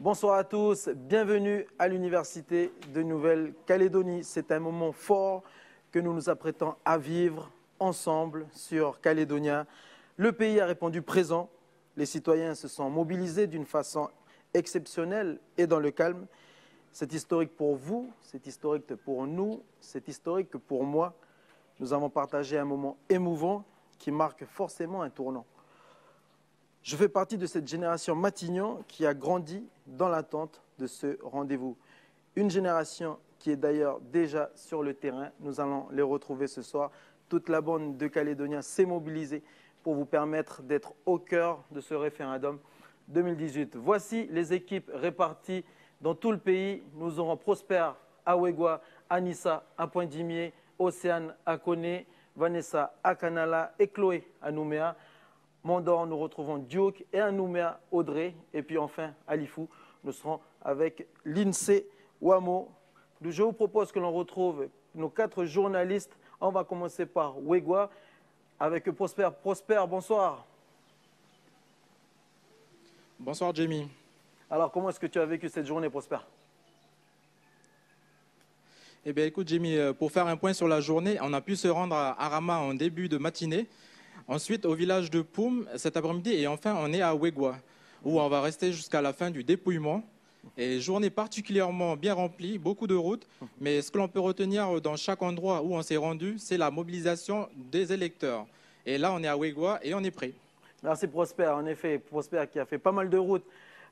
Bonsoir à tous, bienvenue à l'Université de Nouvelle-Calédonie. C'est un moment fort que nous nous apprêtons à vivre ensemble sur Calédonia. Le pays a répondu présent, les citoyens se sont mobilisés d'une façon exceptionnelle et dans le calme. C'est historique pour vous, c'est historique pour nous, c'est historique pour moi. Nous avons partagé un moment émouvant qui marque forcément un tournant. Je fais partie de cette génération Matignon qui a grandi dans l'attente de ce rendez-vous. Une génération qui est d'ailleurs déjà sur le terrain. Nous allons les retrouver ce soir. Toute la bande de Calédoniens s'est mobilisée pour vous permettre d'être au cœur de ce référendum 2018. Voici les équipes réparties dans tout le pays. Nous aurons Prosper à Ouégoua, Anissa à Pointe-Dimier, Océane à Koné, Vanessa à Kanala et Chloé à Nouméa. Mondor, nous retrouvons Duke et à Nouméa, Audrey. Et puis enfin, à Lifou, nous serons avec l'INSEE Wamo. Je vous propose que l'on retrouve nos 4 journalistes. On va commencer par Ouégoua avec Prosper. Prosper, bonsoir. Bonsoir, Jamie. Alors, comment est-ce que tu as vécu cette journée, Prosper? Eh bien, écoute, Jamie, pour faire un point sur la journée, on a pu se rendre à Arama en début de matinée. Ensuite, au village de Poum cet après-midi. Et enfin, on est à Ouégoua, où on va rester jusqu'à la fin du dépouillement. Et journée particulièrement bien remplie, beaucoup de routes. Mais ce que l'on peut retenir dans chaque endroit où on s'est rendu, c'est la mobilisation des électeurs. Et là, on est à Ouégoua et on est prêt. Merci, Prosper. En effet, Prosper qui a fait pas mal de routes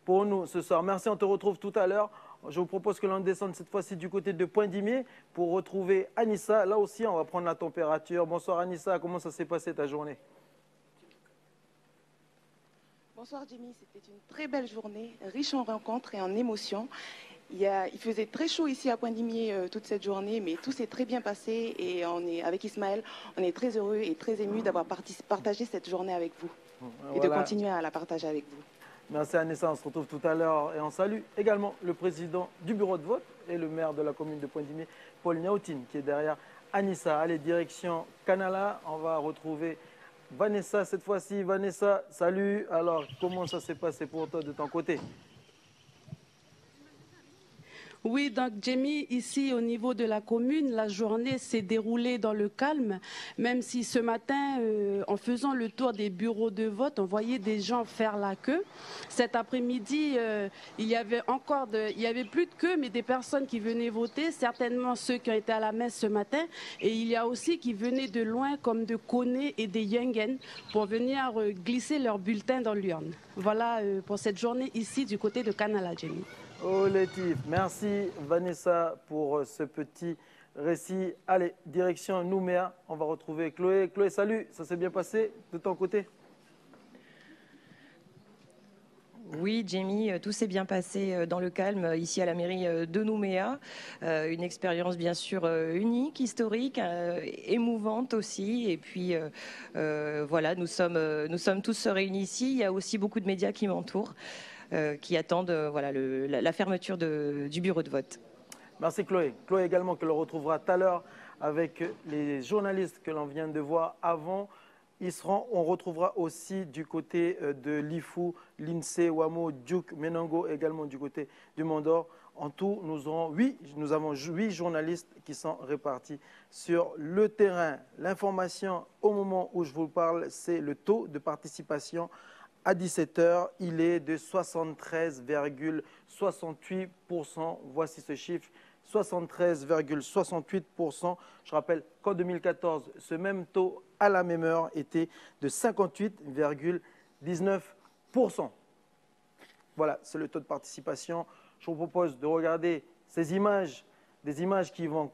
pour nous ce soir. Merci, on te retrouve tout à l'heure. Je vous propose que l'on descende cette fois-ci du côté de Pointe-Dimier pour retrouver Anissa. Là aussi, on va prendre la température. Bonsoir Anissa, comment ça s'est passé ta journée? Bonsoir Jimmy, c'était une très belle journée, riche en rencontres et en émotions. Il faisait très chaud ici à Pointe-Dimier toute cette journée, mais tout s'est très bien passé et avec Ismaël, on est très heureux et très émus d'avoir partagé cette journée avec vous et de continuer à la partager avec vous. Merci Anissa, on se retrouve tout à l'heure et on salue également le président du bureau de vote et le maire de la commune de Pointe-Dimier, Paul Niaoutine, qui est derrière Anissa. Allez, direction Kanala, on va retrouver Vanessa cette fois-ci. Vanessa, salut. Alors, comment ça s'est passé pour toi de ton côté? Oui, donc Jamie, ici au niveau de la commune, la journée s'est déroulée dans le calme, même si ce matin, en faisant le tour des bureaux de vote, on voyait des gens faire la queue. Cet après-midi, il y avait plus de queue, mais des personnes qui venaient voter, certainement ceux qui ont été à la messe ce matin, et il y a aussi qui venaient de loin, comme de Koné et des Yungen, pour venir glisser leur bulletin dans l'urne. Voilà pour cette journée ici du côté de Kanala, Jamie. Oh Létif, merci Vanessa pour ce petit récit. Allez, direction Nouméa, on va retrouver Chloé. Chloé, salut, ça s'est bien passé de ton côté? Oui, Jamie, tout s'est bien passé dans le calme ici à la mairie de Nouméa. Une expérience bien sûr unique, historique, émouvante aussi. Et puis voilà, nous sommes tous réunis ici. Il y a aussi beaucoup de médias qui m'entourent, qui attendent voilà, la fermeture du bureau de vote. Merci Chloé. Chloé également que l'on retrouvera tout à l'heure avec les journalistes que l'on vient de voir avant. On retrouvera aussi du côté de Lifou, l'INSEE, Wamo, Duke, Menango, également du côté du Mondor. En tout, nous avons 8 journalistes qui sont répartis sur le terrain. L'information au moment où je vous parle, c'est le taux de participation à 17 h. Il est de 73,68%. Voici ce chiffre. 73,68%. Je rappelle qu'en 2014, ce même taux à la même heure était de 58,19%. Voilà, c'est le taux de participation. Je vous propose de regarder ces images, des images qui vont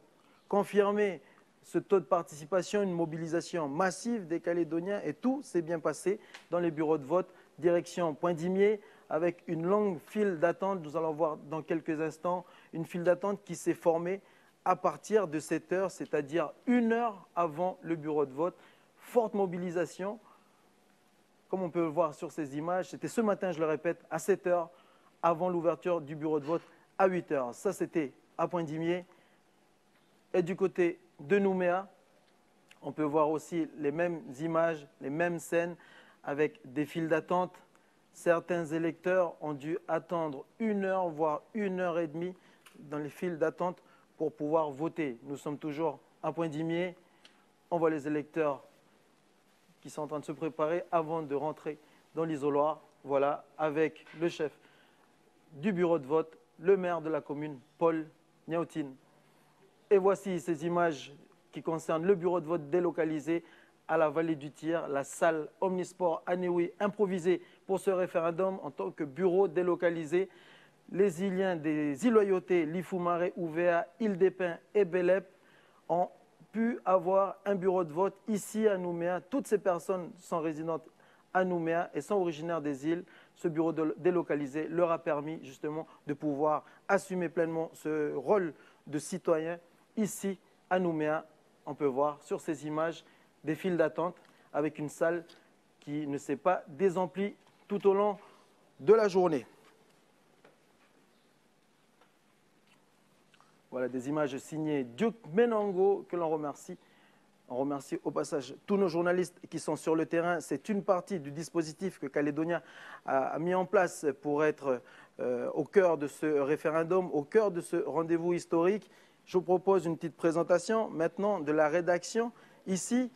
confirmer ce taux de participation, une mobilisation massive des Calédoniens et tout s'est bien passé dans les bureaux de vote. Direction Pointe-Dimier avec une longue file d'attente. Nous allons voir dans quelques instants une file d'attente qui s'est formée à partir de 7 h, c'est-à-dire 1 heure avant le bureau de vote. Forte mobilisation, comme on peut le voir sur ces images. C'était ce matin, je le répète, à 7 h avant l'ouverture du bureau de vote à 8 h. Ça, c'était à Pointe-Dimier. Et du côté de Nouméa, on peut voir aussi les mêmes images, les mêmes scènes avec des files d'attente. Certains électeurs ont dû attendre 1 heure, voire 1 heure et demie dans les files d'attente pour pouvoir voter. Nous sommes toujours à Pointe-Dimier. On voit les électeurs qui sont en train de se préparer avant de rentrer dans l'isoloir. Voilà, avec le chef du bureau de vote, le maire de la commune, Paul Niaoutine. Et voici ces images qui concernent le bureau de vote délocalisé à la vallée du Tir, la salle Omnisport Anéoui improvisée pour ce référendum en tant que bureau délocalisé. Les Iliens des îles Loyauté, Lifoumaré, Ouvéa, Île-des-Pins et Belep ont pu avoir un bureau de vote ici à Nouméa. Toutes ces personnes sont résidentes à Nouméa et sont originaires des îles. Ce bureau délocalisé leur a permis justement de pouvoir assumer pleinement ce rôle de citoyen ici à Nouméa. On peut voir sur ces images des files d'attente avec une salle qui ne s'est pas désemplie tout au long de la journée. Voilà des images signées Duke Menango que l'on remercie. On remercie au passage tous nos journalistes qui sont sur le terrain. C'est une partie du dispositif que Calédonia a mis en place pour être au cœur de ce référendum, au cœur de ce rendez-vous historique. Je vous propose une petite présentation maintenant de la rédaction ici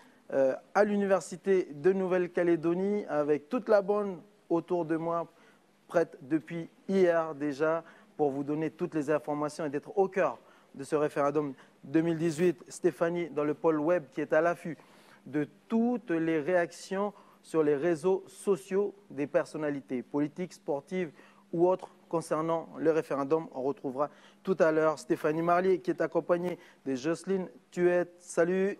à l'Université de Nouvelle-Calédonie avec toute la bande autour de moi, prête depuis hier déjà pour vous donner toutes les informations et d'être au cœur de ce référendum 2018. Stéphanie, dans le pôle web, qui est à l'affût de toutes les réactions sur les réseaux sociaux des personnalités politiques, sportives ou autres concernant le référendum. On retrouvera tout à l'heure Stéphanie Marlier, qui est accompagnée de Jocelyne Tuette. Salut.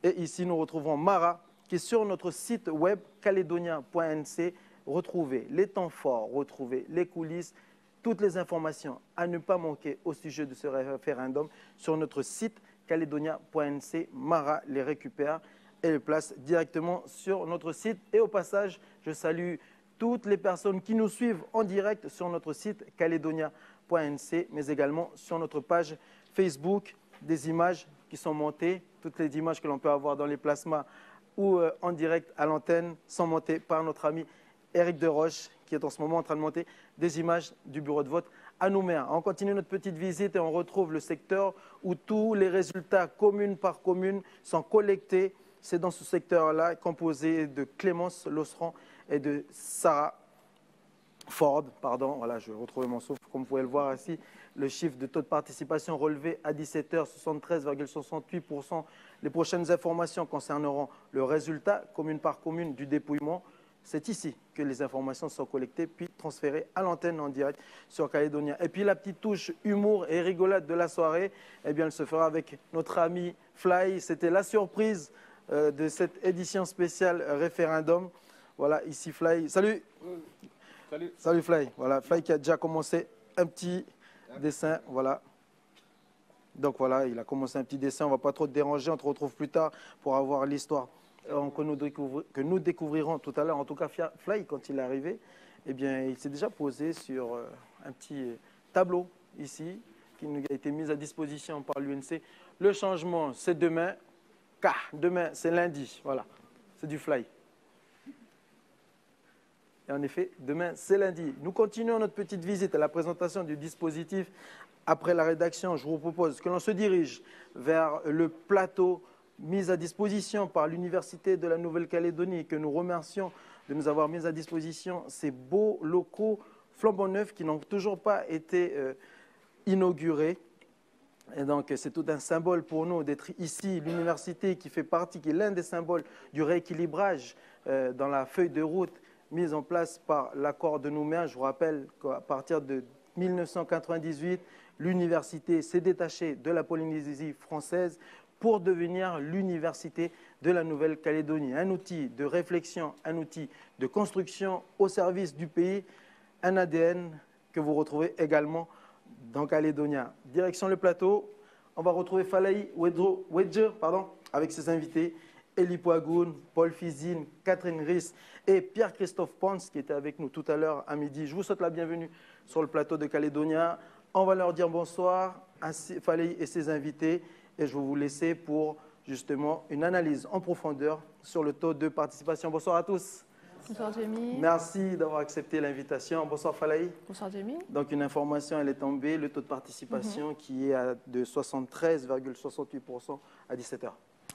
Et ici, nous retrouvons Mara, qui est sur notre site web calédonien.nc. Retrouvez les temps forts, retrouvez les coulisses, toutes les informations à ne pas manquer au sujet de ce référendum sur notre site calédonia.nc. Mara les récupère et les place directement sur notre site. Et au passage, je salue toutes les personnes qui nous suivent en direct sur notre site calédonia.nc, mais également sur notre page Facebook, des images qui sont montées, toutes les images que l'on peut avoir dans les plasmas ou en direct à l'antenne sont montées par notre ami Éric Deroche, qui est en ce moment en train de monter des images du bureau de vote à Nouméa. On continue notre petite visite et on retrouve le secteur où tous les résultats commune par commune sont collectés. C'est dans ce secteur-là, composé de Clémence Losseran et de Sarah Ford. Pardon, voilà, je vais retrouver mon souffle. Comme vous pouvez le voir ici, le chiffre de taux de participation relevé à 17h, 73,68%. Les prochaines informations concerneront le résultat, commune par commune, du dépouillement. C'est ici que les informations sont collectées puis transférées à l'antenne en direct sur Calédonia. Et puis la petite touche humour et rigolade de la soirée, eh bien, elle se fera avec notre ami Fly. C'était la surprise de cette édition spéciale référendum. Voilà, ici Fly. Salut. Salut. Salut Fly. Voilà, Fly qui a déjà commencé un petit dessin. Voilà. Donc voilà, il a commencé un petit dessin. On ne va pas trop te déranger. On te retrouve plus tard pour avoir l'histoire que nous découvrirons tout à l'heure. En tout cas, Fly, quand il est arrivé, eh bien, il s'est déjà posé sur un petit tableau ici qui nous a été mis à disposition par l'UNC. Le changement, c'est demain. Demain, c'est lundi. Voilà, c'est du Fly. Et en effet, demain, c'est lundi. Nous continuons notre petite visite à la présentation du dispositif. Après la rédaction, je vous propose que l'on se dirige vers le plateau mis à disposition par l'Université de la Nouvelle-Calédonie, que nous remercions de nous avoir mis à disposition ces beaux locaux flambant neufs qui n'ont toujours pas été inaugurés. Et donc, c'est tout un symbole pour nous d'être ici, l'université qui fait partie, qui est l'un des symboles du rééquilibrage dans la feuille de route mise en place par l'accord de Nouméa. Je vous rappelle qu'à partir de 1998, l'université s'est détachée de la Polynésie française pour devenir l'université de la Nouvelle-Calédonie. Un outil de réflexion, un outil de construction au service du pays, un ADN que vous retrouvez également dans Calédonia. Direction le plateau, on va retrouver Falaï Wedger avec ses invités, Elie Poagoun, Paul Fizine, Catherine Riss et Pierre-Christophe Ponce qui était avec nous tout à l'heure à midi. Je vous souhaite la bienvenue sur le plateau de Calédonia. On va leur dire bonsoir à Falaï et ses invités. Et je vais vous laisser pour justement une analyse en profondeur sur le taux de participation. Bonsoir à tous. Bonsoir Jamie. Merci d'avoir accepté l'invitation. Bonsoir Falaï. Bonsoir Jamie. Donc une information, elle est tombée, le taux de participation qui est de 73,68% à 17h.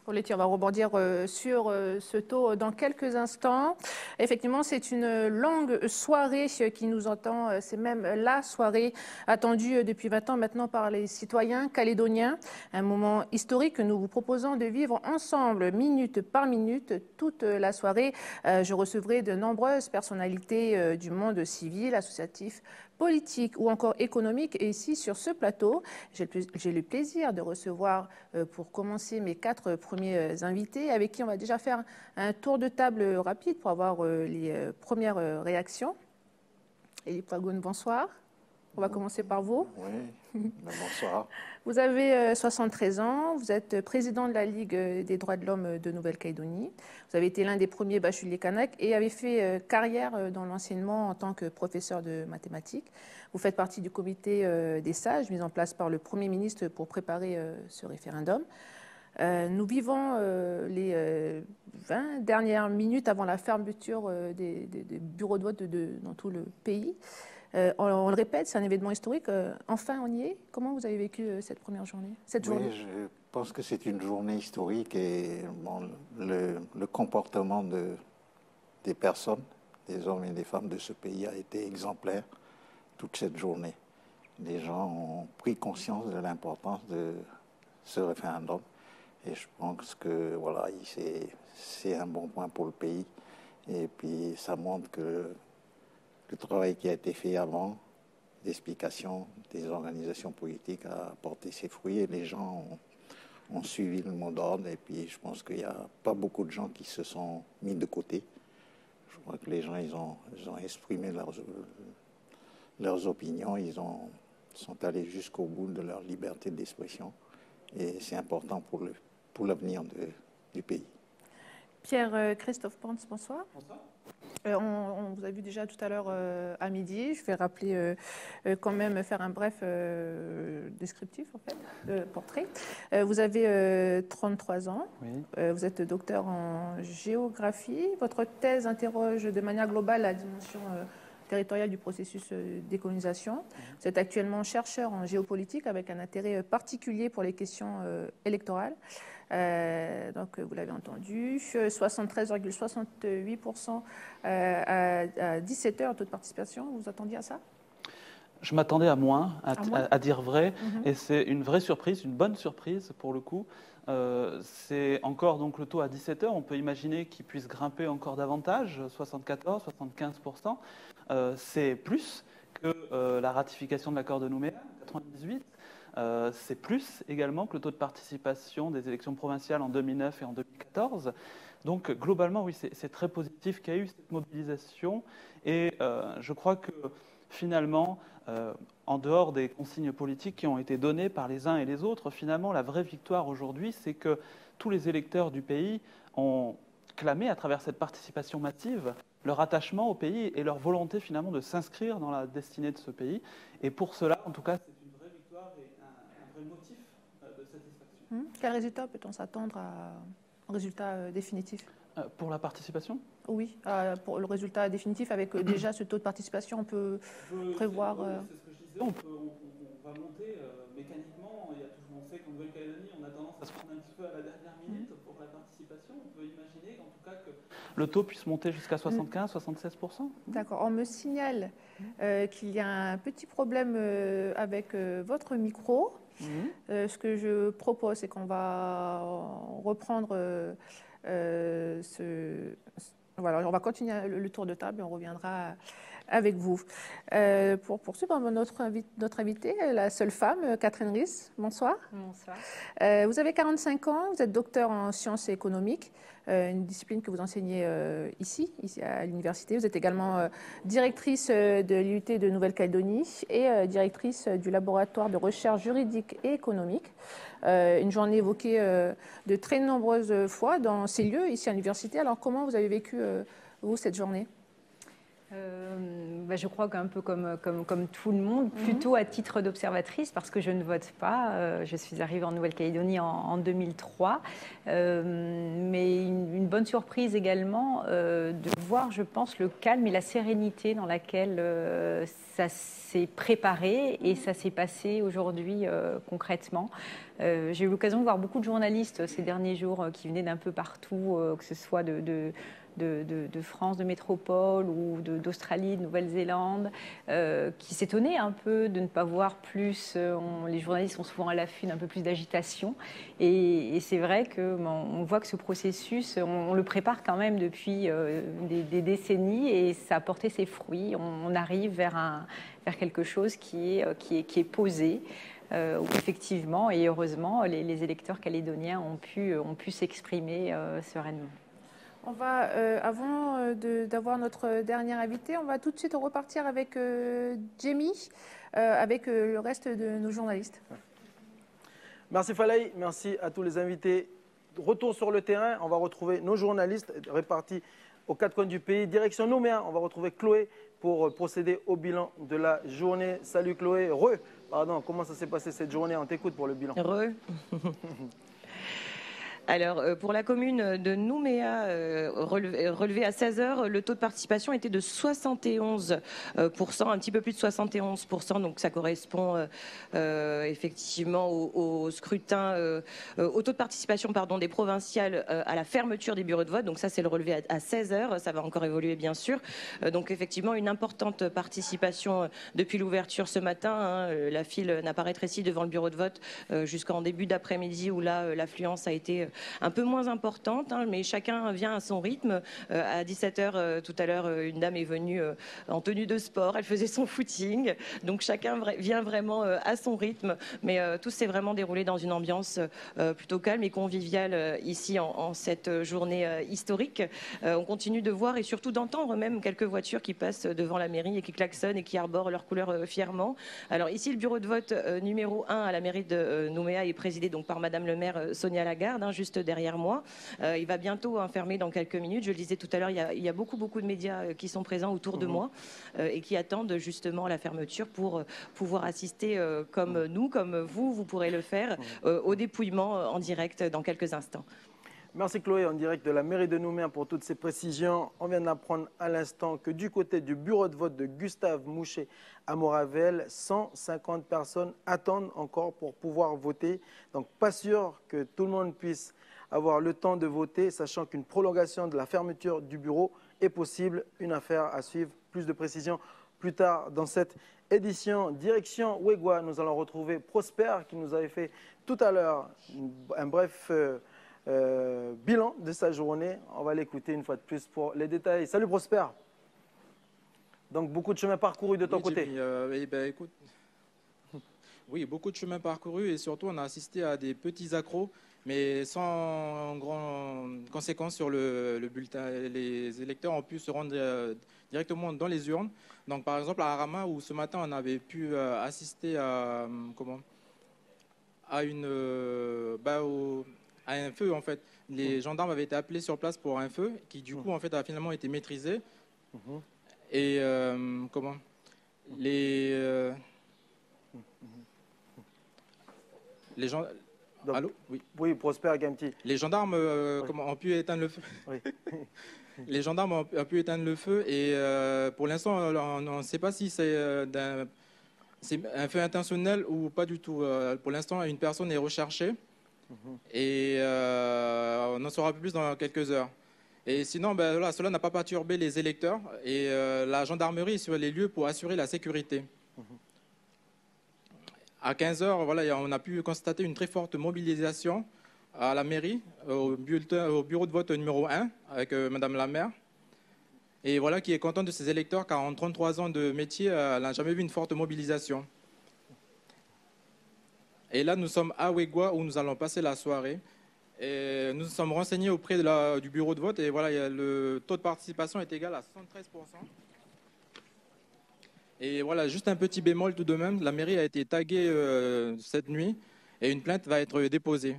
On va rebondir sur ce taux dans quelques instants. Effectivement, c'est une longue soirée qui nous entend. C'est même la soirée attendue depuis 20 ans maintenant par les citoyens calédoniens. Un moment historique que nous vous proposons de vivre ensemble, minute par minute, toute la soirée. Je recevrai de nombreuses personnalités du monde civil, associatif, politique ou encore économique. Et ici, sur ce plateau, j'ai le plaisir de recevoir, pour commencer, mes 4 premiers invités avec qui on va déjà faire un tour de table rapide pour avoir les premières réactions. Elie Poagoun, bonsoir. On va commencer par vous. Oui, bonsoir. Vous avez 73 ans, vous êtes président de la Ligue des droits de l'homme de Nouvelle-Calédonie. Vous avez été l'un des premiers bacheliers Kanak et avez fait carrière dans l'enseignement en tant que professeur de mathématiques. Vous faites partie du comité des sages mis en place par le Premier ministre pour préparer ce référendum. Nous vivons les 20 dernières minutes avant la fermeture des bureaux de vote dans tout le pays. On le répète, c'est un événement historique. Enfin, on y est. Comment vous avez vécu cette première journée, Oui, je pense que c'est une journée historique et bon, le comportement des personnes, des hommes et des femmes de ce pays a été exemplaire toute cette journée. Les gens ont pris conscience de l'importance de ce référendum et je pense que voilà, c'est un bon point pour le pays et puis ça montre que le travail qui a été fait avant, d'explication des organisations politiques, a porté ses fruits et les gens ont suivi le mot d'ordre. Et puis, je pense qu'il n'y a pas beaucoup de gens qui se sont mis de côté. Je crois que les gens, ils ont exprimé leurs opinions, sont allés jusqu'au bout de leur liberté d'expression. Et c'est important pour l'avenir du pays. Pierre-Christophe Pons, bonsoir. Bonsoir. On vous a vu déjà tout à l'heure à midi. Je vais rappeler quand même, faire un bref descriptif, en fait, de portrait. Vous avez 33 ans. Oui. Vous êtes docteur en géographie. Votre thèse interroge de manière globale la dimension territoriale du processus décolonisation. Vous êtes actuellement chercheur en géopolitique avec un intérêt particulier pour les questions électorales. Donc, vous l'avez entendu, 73,68% à 17h, taux de participation. Vous attendiez à ça? Je m'attendais à moins, à dire vrai, et c'est une vraie surprise, une bonne surprise pour le coup. C'est encore donc le taux à 17h, on peut imaginer qu'il puisse grimper encore davantage, 74, 75%. C'est plus que la ratification de l'accord de Nouméa, 98. C'est plus également que le taux de participation des élections provinciales en 2009 et en 2014. Donc globalement, oui, c'est très positif qu'il y a eu cette mobilisation. Et je crois que finalement, en dehors des consignes politiques qui ont été données par les uns et les autres, finalement, la vraie victoire aujourd'hui, c'est que tous les électeurs du pays ont clamé à travers cette participation massive leur attachement au pays et leur volonté finalement de s'inscrire dans la destinée de ce pays. Et pour cela, en tout cas, c'est une vraie victoire et un vrai motif de satisfaction. Quel résultat peut-on s'attendre à un résultat définitif? Pour la participation? Oui, pour le résultat définitif, avec déjà ce taux de participation, on peut prévoir... C'est ce que je disais, on va monter mécaniquement. On sait qu'en Nouvelle-Calédonie, on a tendance à se prendre un petit peu à la dernière minute pour la participation. On peut imaginer en tout cas que le taux puisse monter jusqu'à 75-76%. D'accord. On me signale qu'il y a un petit problème avec votre micro. Ce que je propose, c'est qu'on va reprendre... Voilà, on va continuer le tour de table et on reviendra avec vous. Pour poursuivre, notre invitée, la seule femme, Catherine Ries. Bonsoir. Bonsoir. Vous avez 45 ans, vous êtes docteur en sciences économiques, une discipline que vous enseignez ici à l'université. Vous êtes également directrice de l'IUT de Nouvelle-Calédonie et directrice du laboratoire de recherche juridique et économique. Une journée évoquée de très nombreuses fois dans ces lieux, ici à l'université. Alors, comment vous avez vécu, vous, cette journée? Je crois qu'un peu comme tout le monde, plutôt à titre d'observatrice, parce que je ne vote pas. Je suis arrivée en Nouvelle-Calédonie en 2003. Mais une bonne surprise également de voir, je pense, le calme et la sérénité dans laquelle ça s'est préparé et ça s'est passé aujourd'hui concrètement. J'ai eu l'occasion de voir beaucoup de journalistes ces derniers jours qui venaient d'un peu partout, que ce soit de France, de métropole ou d'Australie, de Nouvelle-Zélande, qui s'étonnaient un peu de ne pas voir plus, les journalistes sont souvent à l'affût d'un peu plus d'agitation. Et c'est vrai qu'on voit que ce processus, on le prépare quand même depuis des décennies et ça a porté ses fruits. On arrive vers quelque chose qui est posé. Où effectivement et heureusement, les électeurs calédoniens ont pu s'exprimer sereinement. On va, avant d'avoir notre dernier invité, on va tout de suite repartir avec Jamie, avec le reste de nos journalistes. Merci Falaï, merci à tous les invités. Retour sur le terrain, on va retrouver nos journalistes répartis aux quatre coins du pays. Direction Nouméa, on va retrouver Chloé pour procéder au bilan de la journée. Salut Chloé, comment ça s'est passé cette journée? On t'écoute pour le bilan. Alors, pour la commune de Nouméa, relevé à 16h, le taux de participation était de 71%, un petit peu plus de 71%, donc ça correspond effectivement au scrutin, au taux de participation des provinciales à la fermeture des bureaux de vote. Donc ça, c'est le relevé à 16h, ça va encore évoluer bien sûr. Donc effectivement, une importante participation depuis l'ouverture ce matin. La file n'a pas rétréci devant le bureau de vote jusqu'en début d'après-midi où là, l'affluence a été un peu moins importante, mais chacun vient à son rythme. À 17h, tout à l'heure, une dame est venue en tenue de sport, elle faisait son footing, donc chacun vient vraiment à son rythme, mais tout s'est vraiment déroulé dans une ambiance plutôt calme et conviviale ici en cette journée historique. On continue de voir et surtout d'entendre même quelques voitures qui passent devant la mairie et qui klaxonnent et qui arborent leurs couleurs fièrement. Alors ici, le bureau de vote numéro 1 à la mairie de Nouméa est présidé donc par Madame le maire Sonia Lagarde, juste derrière moi. Il va bientôt fermer dans quelques minutes. Je le disais tout à l'heure, il y a beaucoup de médias qui sont présents autour de moi et qui attendent justement la fermeture pour pouvoir assister comme nous, comme vous pourrez le faire au dépouillement en direct dans quelques instants. Merci Chloé, en direct de la mairie de Nouméa pour toutes ces précisions. On vient d'apprendre à l'instant que du côté du bureau de vote de Gustave Mouchet à Moravel, 150 personnes attendent encore pour pouvoir voter. Donc pas sûr que tout le monde puisse avoir le temps de voter, sachant qu'une prolongation de la fermeture du bureau est possible. Une affaire à suivre. Plus de précisions plus tard dans cette édition. Direction Wegwa, nous allons retrouver Prosper qui nous avait fait tout à l'heure un bref bilan de sa journée. On va l'écouter une fois de plus pour les détails. Salut Prosper. Donc beaucoup de chemin parcouru de ton côté. Écoute, oui, beaucoup de chemin parcouru et surtout on a assisté à des petits accros, mais sans grande conséquence sur le bulletin. Les électeurs ont pu se rendre directement dans les urnes. Donc par exemple à Arama, où ce matin on avait pu assister à un feu en fait. Les gendarmes avaient été appelés sur place pour un feu qui du coup en fait a finalement été maîtrisé. Et les gens. Donc, allô? Oui, Prosper Gamti. Les gendarmes ont pu éteindre le feu. Oui. Les gendarmes ont pu éteindre le feu et pour l'instant on ne sait pas si c'est un feu intentionnel ou pas du tout. Pour l'instant une personne est recherchée. Et on en saura plus dans quelques heures. Et sinon, cela n'a pas perturbé les électeurs et la gendarmerie est sur les lieux pour assurer la sécurité. À 15h, on a pu constater une très forte mobilisation à la mairie, au bureau de vote numéro 1, avec Madame la maire. Et voilà, qui est contente de ses électeurs, car en 33 ans de métier, elle n'a jamais vu une forte mobilisation. Et là, nous sommes à Wegwa où nous allons passer la soirée. Et nous nous sommes renseignés auprès du bureau de vote et voilà, le taux de participation est égal à 73%. Et voilà, juste un petit bémol tout de même, la mairie a été taguée cette nuit et une plainte va être déposée.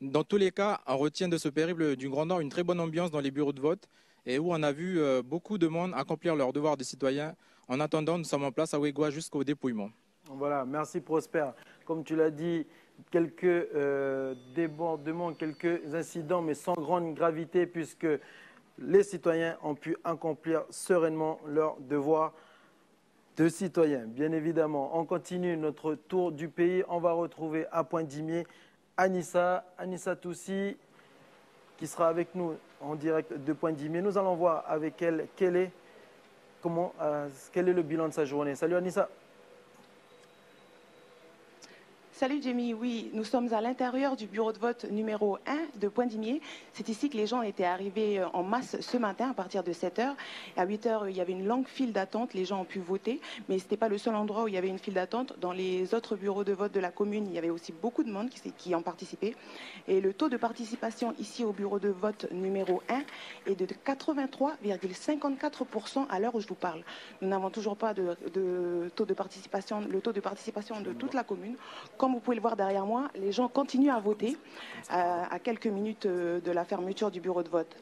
Dans tous les cas, on retient de ce périple du Grand Nord une très bonne ambiance dans les bureaux de vote et où on a vu beaucoup de monde accomplir leur devoir de citoyen. En attendant, nous sommes en place à Wegwa jusqu'au dépouillement. Voilà, merci Prosper. Comme tu l'as dit, quelques débordements, quelques incidents, mais sans grande gravité, puisque les citoyens ont pu accomplir sereinement leur devoir de citoyen. Bien évidemment, on continue notre tour du pays. On va retrouver à Pointe-Dimier Anissa Toussi, qui sera avec nous en direct de Pointe-Dimier. Nous allons voir avec elle quel est le bilan de sa journée. Salut Anissa. Salut Jamie, oui, nous sommes à l'intérieur du bureau de vote numéro 1 de Pointe-Dimier. C'est ici que les gens étaient arrivés en masse ce matin à partir de 7 h. À 8 h, il y avait une longue file d'attente, les gens ont pu voter, mais ce n'était pas le seul endroit où il y avait une file d'attente. Dans les autres bureaux de vote de la commune, il y avait aussi beaucoup de monde qui en participait. Et le taux de participation ici au bureau de vote numéro 1 est de 83,54% à l'heure où je vous parle. Nous n'avons toujours pas de taux de participation, le taux de participation de toute la commune. Comme vous pouvez le voir derrière moi, les gens continuent à voter à quelques minutes de la fermeture du bureau de vote.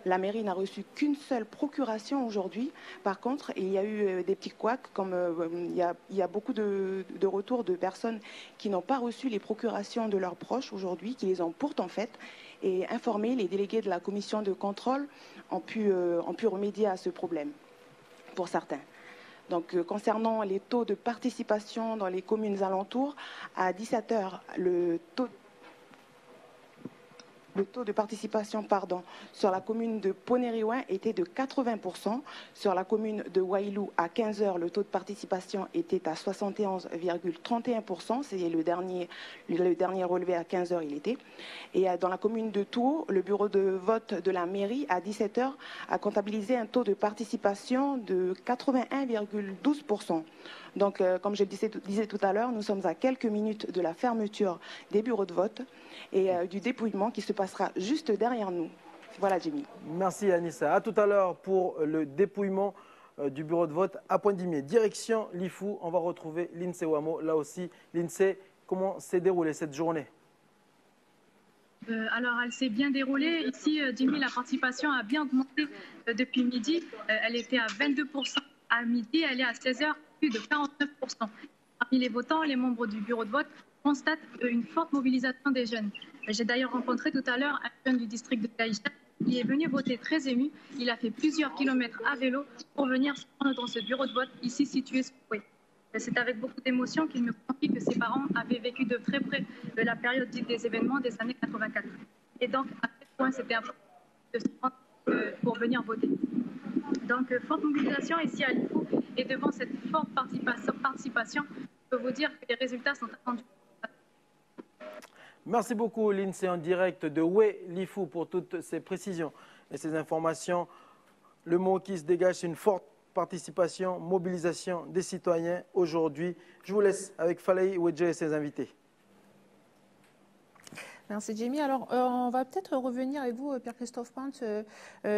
La mairie n'a reçu qu'une seule procuration aujourd'hui. Par contre, il y a eu des petits couacs, comme il y a beaucoup de retours de personnes qui n'ont pas reçu les procurations de leurs proches aujourd'hui, qui les ont pourtant faites. Et informés, les délégués de la commission de contrôle ont pu remédier à ce problème, pour certains. Donc, concernant les taux de participation dans les communes alentours, à 17 h, le taux de participation sur la commune de Poneriouin était de 80%. Sur la commune de Wailou, à 15 h, le taux de participation était à 71,31%. C'est le dernier relevé à 15 h, il était. Et dans la commune de Touo, le bureau de vote de la mairie, à 17 h, a comptabilisé un taux de participation de 81,12%. Donc, comme je le disais tout à l'heure, nous sommes à quelques minutes de la fermeture des bureaux de vote et du dépouillement qui se passera juste derrière nous. Voilà, Jimmy. Merci, Anissa. À tout à l'heure pour le dépouillement du bureau de vote à Pointe-Dimier. Direction Lifou, on va retrouver Lindsay Wamo. Là aussi, Lindsay, comment s'est déroulée cette journée? Alors, elle s'est bien déroulée. Ici, Jimmy, la participation a bien augmenté depuis midi. Elle était à 22% à midi. Elle est à 16 h, plus de 49%. Parmi les votants, les membres du bureau de vote constatent une forte mobilisation des jeunes. J'ai d'ailleurs rencontré tout à l'heure un jeune du district de Taïcha qui est venu voter très ému. Il a fait plusieurs kilomètres à vélo pour venir se rendre dans ce bureau de vote ici situé sur Poué. C'est avec beaucoup d'émotion qu'il me confie que ses parents avaient vécu de très près de la période dite des événements des années 84. Et donc, à quel point c'était important de se rendre pour venir voter. Donc, forte mobilisation ici à Lifou. Et devant cette forte participation, je peux vous dire que les résultats sont attendus. Merci beaucoup, Lindsay, en direct de Oué Lifou, pour toutes ces précisions et ces informations. Le mot qui se dégage, c'est une forte participation, mobilisation des citoyens aujourd'hui. Je vous laisse avec Falaï Ouedje et ses invités. Merci Jamie. Alors, on va peut-être revenir avec vous, Pierre-Christophe Pinte,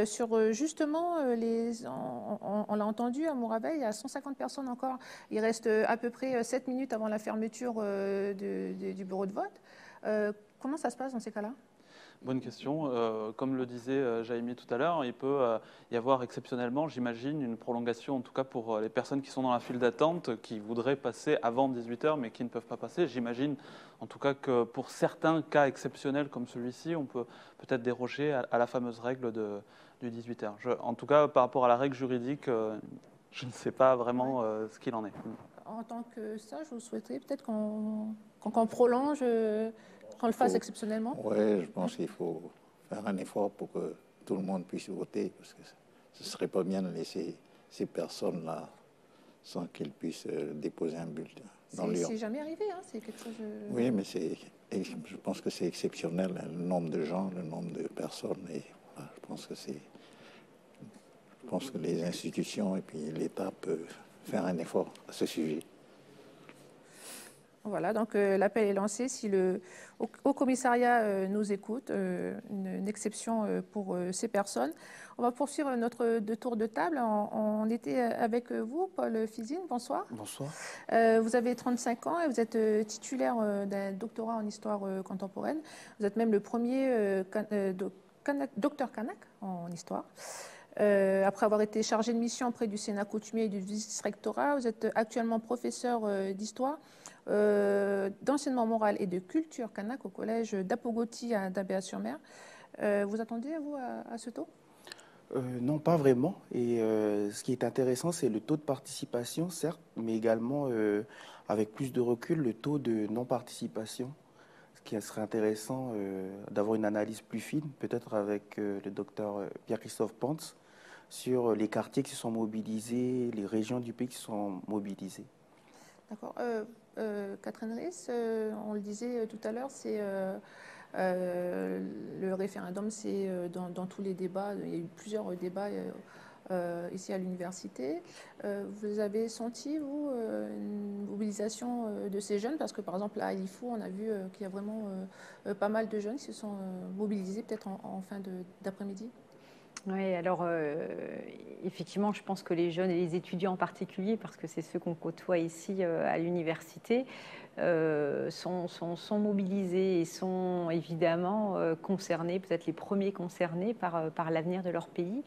sur justement, on l'a entendu à Mouraveil, il y a 150 personnes encore. Il reste à peu près 7 minutes avant la fermeture du bureau de vote. Comment ça se passe dans ces cas-là ? Bonne question. Comme le disait Jaime tout à l'heure, il peut y avoir exceptionnellement, j'imagine, une prolongation, en tout cas pour les personnes qui sont dans la file d'attente, qui voudraient passer avant 18 h, mais qui ne peuvent pas passer. J'imagine, en tout cas, que pour certains cas exceptionnels comme celui-ci, on peut peut-être déroger à la fameuse règle du 18 h. En tout cas, par rapport à la règle juridique, je ne sais pas vraiment ce qu'il en est. En tant que ça, je vous souhaiterais peut-être qu'on prolonge... qu'on le fasse exceptionnellement? Oui, je pense qu'il faut faire un effort pour que tout le monde puisse voter, parce que ce ne serait pas bien de laisser ces personnes-là sans qu'ils puissent déposer un bulletin dans l'urne. C'est jamais arrivé, hein? C'est quelque chose... Oui, mais je pense que c'est exceptionnel, hein, le nombre de gens, le nombre de personnes, et voilà, je pense que les institutions et puis l'État peuvent faire un effort à ce sujet. Voilà, donc l'appel est lancé. Si le Haut Commissariat nous écoute, une exception pour ces personnes. On va poursuivre notre tour de table. On était avec vous, Paul Fizine. Bonsoir. Bonsoir. Vous avez 35 ans et vous êtes titulaire d'un doctorat en histoire contemporaine. Vous êtes même le premier docteur Kanak en histoire. Après avoir été chargé de mission auprès du Sénat coutumier et du vice-rectorat, vous êtes actuellement professeur d'histoire, d'enseignement moral et de culture kanak au collège d'Apogoti à Dabéa-sur-Mer. Vous attendez, vous, à ce taux? Non, pas vraiment. Et ce qui est intéressant, c'est le taux de participation, certes, mais également, avec plus de recul, le taux de non-participation. Ce qui serait intéressant d'avoir une analyse plus fine, peut-être avec le docteur Pierre-Christophe Pantz, sur les quartiers qui sont mobilisés, les régions du pays qui sont mobilisées. D'accord. Catherine Riss, on le disait tout à l'heure, c'est... le référendum, c'est dans tous les débats, il y a eu plusieurs débats ici à l'université. Vous avez senti, vous, une mobilisation de ces jeunes? Parce que, par exemple, à Lifou, on a vu qu'il y a vraiment pas mal de jeunes qui se sont mobilisés, peut-être en fin d'après-midi. Oui, alors effectivement, je pense que les jeunes et les étudiants en particulier, parce que c'est ceux qu'on côtoie ici à l'université, sont mobilisés et sont évidemment concernés, peut-être les premiers concernés par l'avenir de leur pays.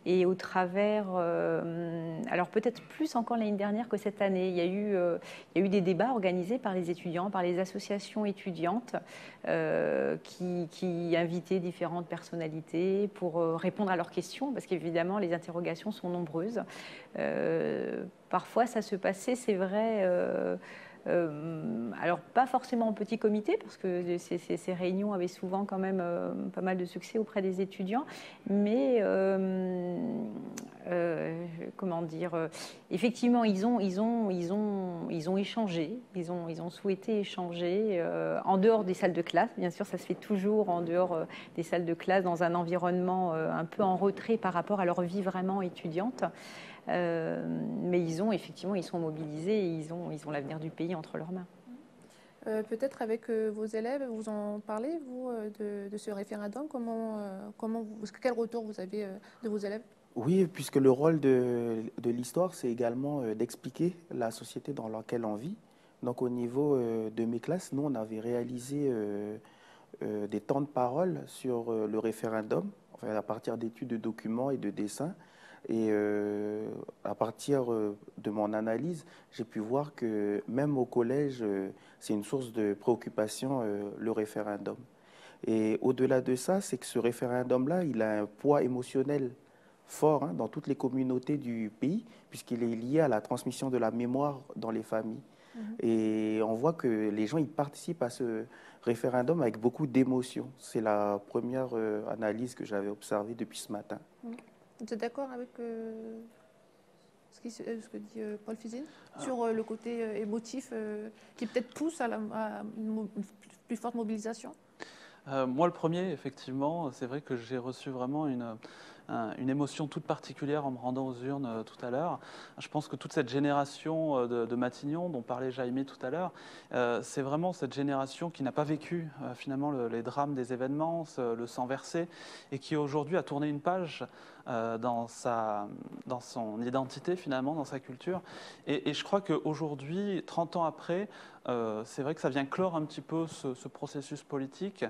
Et au travers, alors peut-être plus encore l'année dernière que cette année, il y a eu des débats organisés par les étudiants, par les associations étudiantes qui invitaient différentes personnalités pour répondre à leurs questions, parce qu'évidemment les interrogations sont nombreuses. Parfois ça se passait, c'est vrai, alors pas forcément en petit comité, parce que ces réunions avaient souvent quand même pas mal de succès auprès des étudiants, mais comment dire, effectivement ils ont échangé, ils ont souhaité échanger en dehors des salles de classe. Bien sûr, ça se fait toujours en dehors des salles de classe, dans un environnement un peu en retrait par rapport à leur vie vraiment étudiante. Mais ils sont mobilisés et ils ont l'avenir du pays entre leurs mains. Peut-être avec vos élèves, vous en parlez, vous, de ce référendum, quel retour vous avez de vos élèves? Oui, puisque le rôle de l'histoire, c'est également d'expliquer la société dans laquelle on vit. Donc au niveau de mes classes, nous, on avait réalisé des temps de parole sur le référendum, enfin, à partir d'études de documents et de dessins. Et à partir de mon analyse, j'ai pu voir que même au collège, c'est une source de préoccupation, le référendum. Et au-delà de ça, c'est que ce référendum-là, il a un poids émotionnel fort dans toutes les communautés du pays, puisqu'il est lié à la transmission de la mémoire dans les familles. Et on voit que les gens ils participent à ce référendum avec beaucoup d'émotion. C'est la première analyse que j'avais observée depuis ce matin. Vous êtes d'accord avec ce que dit Paul Fizine sur le côté émotif qui peut-être pousse à une plus forte mobilisation? Moi, le premier, effectivement, c'est vrai que j'ai reçu vraiment une émotion toute particulière en me rendant aux urnes tout à l'heure. Je pense que toute cette génération de Matignon, dont parlait Jaime tout à l'heure, c'est vraiment cette génération qui n'a pas vécu finalement les drames des événements, le sang versé, et qui aujourd'hui a tourné une page dans son identité finalement, dans sa culture. Et je crois qu'aujourd'hui, 30 ans après, c'est vrai que ça vient clore un petit peu ce processus politique.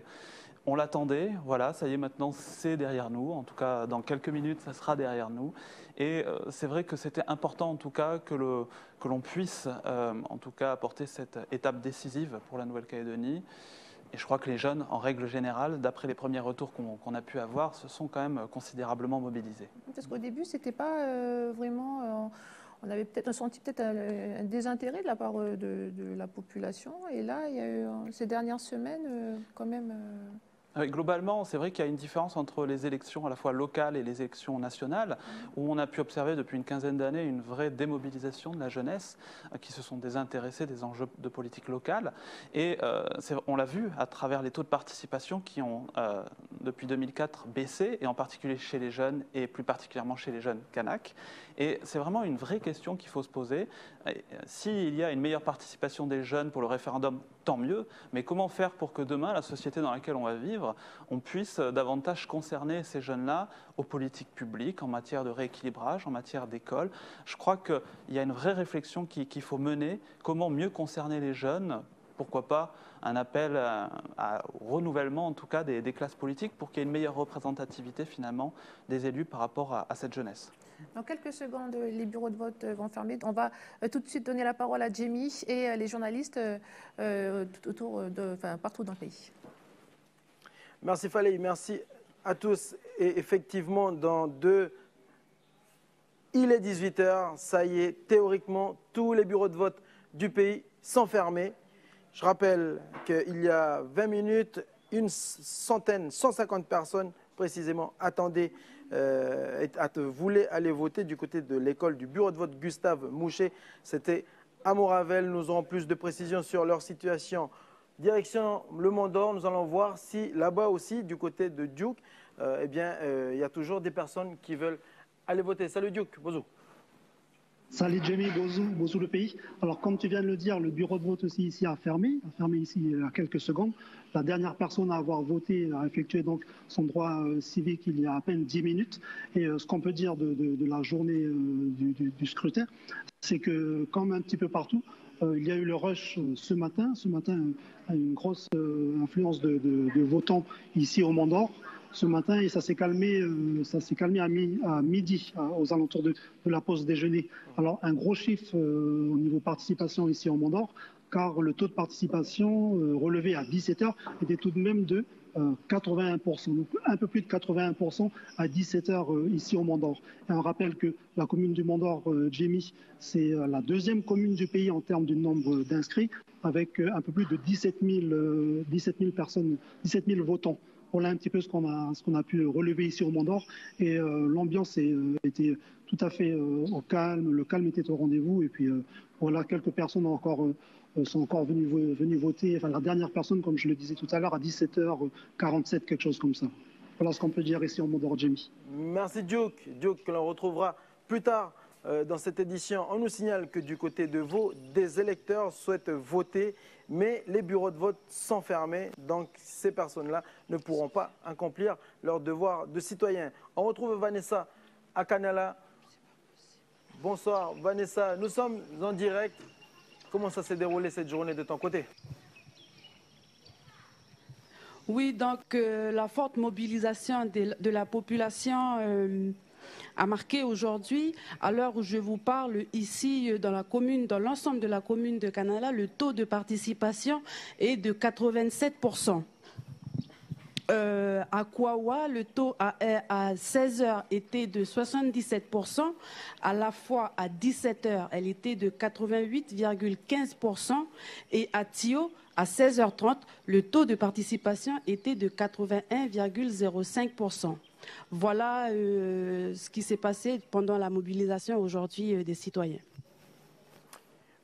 On l'attendait, voilà, ça y est, maintenant c'est derrière nous. En tout cas, dans quelques minutes, ça sera derrière nous. Et c'est vrai que c'était important, en tout cas, que l'on puisse, en tout cas, apporter cette étape décisive pour la Nouvelle-Calédonie. Et je crois que les jeunes, en règle générale, d'après les premiers retours qu'on a pu avoir, se sont quand même considérablement mobilisés. Parce qu'au début, c'était pas vraiment... on avait peut-être senti un désintérêt de la part de la population. Et là, il y a eu, ces dernières semaines, quand même... Globalement, c'est vrai qu'il y a une différence entre les élections à la fois locales et les élections nationales, où on a pu observer depuis une quinzaine d'années une vraie démobilisation de la jeunesse qui se sont désintéressés des enjeux de politique locale. Et on l'a vu à travers les taux de participation qui ont, depuis 2004, baissé, et en particulier chez les jeunes, et plus particulièrement chez les jeunes Kanaks. Et c'est vraiment une vraie question qu'il faut se poser. S'il y a une meilleure participation des jeunes pour le référendum, tant mieux, mais comment faire pour que demain, la société dans laquelle on va vivre, on puisse davantage concerner ces jeunes-là aux politiques publiques, en matière de rééquilibrage, en matière d'école. Je crois qu'il y a une vraie réflexion qu'il faut mener, comment mieux concerner les jeunes pourquoi pas un appel au renouvellement, en tout cas, des classes politiques pour qu'il y ait une meilleure représentativité, finalement, des élus par rapport à cette jeunesse. Dans quelques secondes, les bureaux de vote vont fermer. On va tout de suite donner la parole à Jamie et les journalistes partout dans le pays. Merci Falei, merci à tous. Et effectivement, il est 18h, ça y est, théoriquement, tous les bureaux de vote du pays sont fermés. Je rappelle qu'il y a 20 minutes, 150 personnes précisément voulaient aller voter du côté de l'école du bureau de vote Gustave Mouchet. C'était à Moravel. Nous aurons plus de précisions sur leur situation. Direction le Mont d'Or, nous allons voir si là-bas aussi, du côté de Duke, il y a toujours des personnes qui veulent aller voter. Salut Duke, bonjour. Salut Jamie, bonjour le pays. Alors comme tu viens de le dire, le bureau de vote aussi ici a fermé ici il y a quelques secondes. La dernière personne à avoir voté a effectué donc son droit civique il y a à peine 10 minutes. Et ce qu'on peut dire de la journée du scrutin, c'est que comme un petit peu partout, il y a eu le rush ce matin. Ce matin, une grosse influence de votants ici au Mont d'Or. Ce matin, et ça s'est calmé à midi, aux alentours de la pause déjeuner. Alors, un gros chiffre au niveau participation ici au Mont d'Or, car le taux de participation relevé à 17h était tout de même de 81%, donc un peu plus de 81% à 17h ici au Mont d'Or. Et on rappelle que la commune du Mont d'Or, Jamie, c'est la deuxième commune du pays en termes du nombre d'inscrits, avec un peu plus de 17 000 personnes, 17 000 votants. Voilà un petit peu ce qu'on a pu relever ici au Mont d'Or. Et l'ambiance était tout à fait au calme. Le calme était au rendez-vous. Et puis voilà, quelques personnes sont encore venues voter. Enfin, la dernière personne, comme je le disais tout à l'heure, à 17h47, quelque chose comme ça. Voilà ce qu'on peut dire ici au Mont d'Or, Jamie. Merci Duke. Duke, que l'on retrouvera plus tard dans cette édition. On nous signale que du côté de Vaud, des électeurs souhaitent voter, mais les bureaux de vote sont fermés, donc ces personnes-là ne pourront pas accomplir leur devoir de citoyen. On retrouve Vanessa à Canala. Bonsoir Vanessa, nous sommes en direct. Comment ça s'est déroulé cette journée de ton côté ? Oui, donc la forte mobilisation de la population a marqué aujourd'hui, à l'heure où je vous parle, ici dans l'ensemble de la commune de Canala, le taux de participation est de 87%. À Kouawa, le taux à 16h était de 77%, à la fois à 17h, elle était de 88,15%, et à Tio, à 16h30, le taux de participation était de 81,05%. Voilà ce qui s'est passé pendant la mobilisation aujourd'hui des citoyens.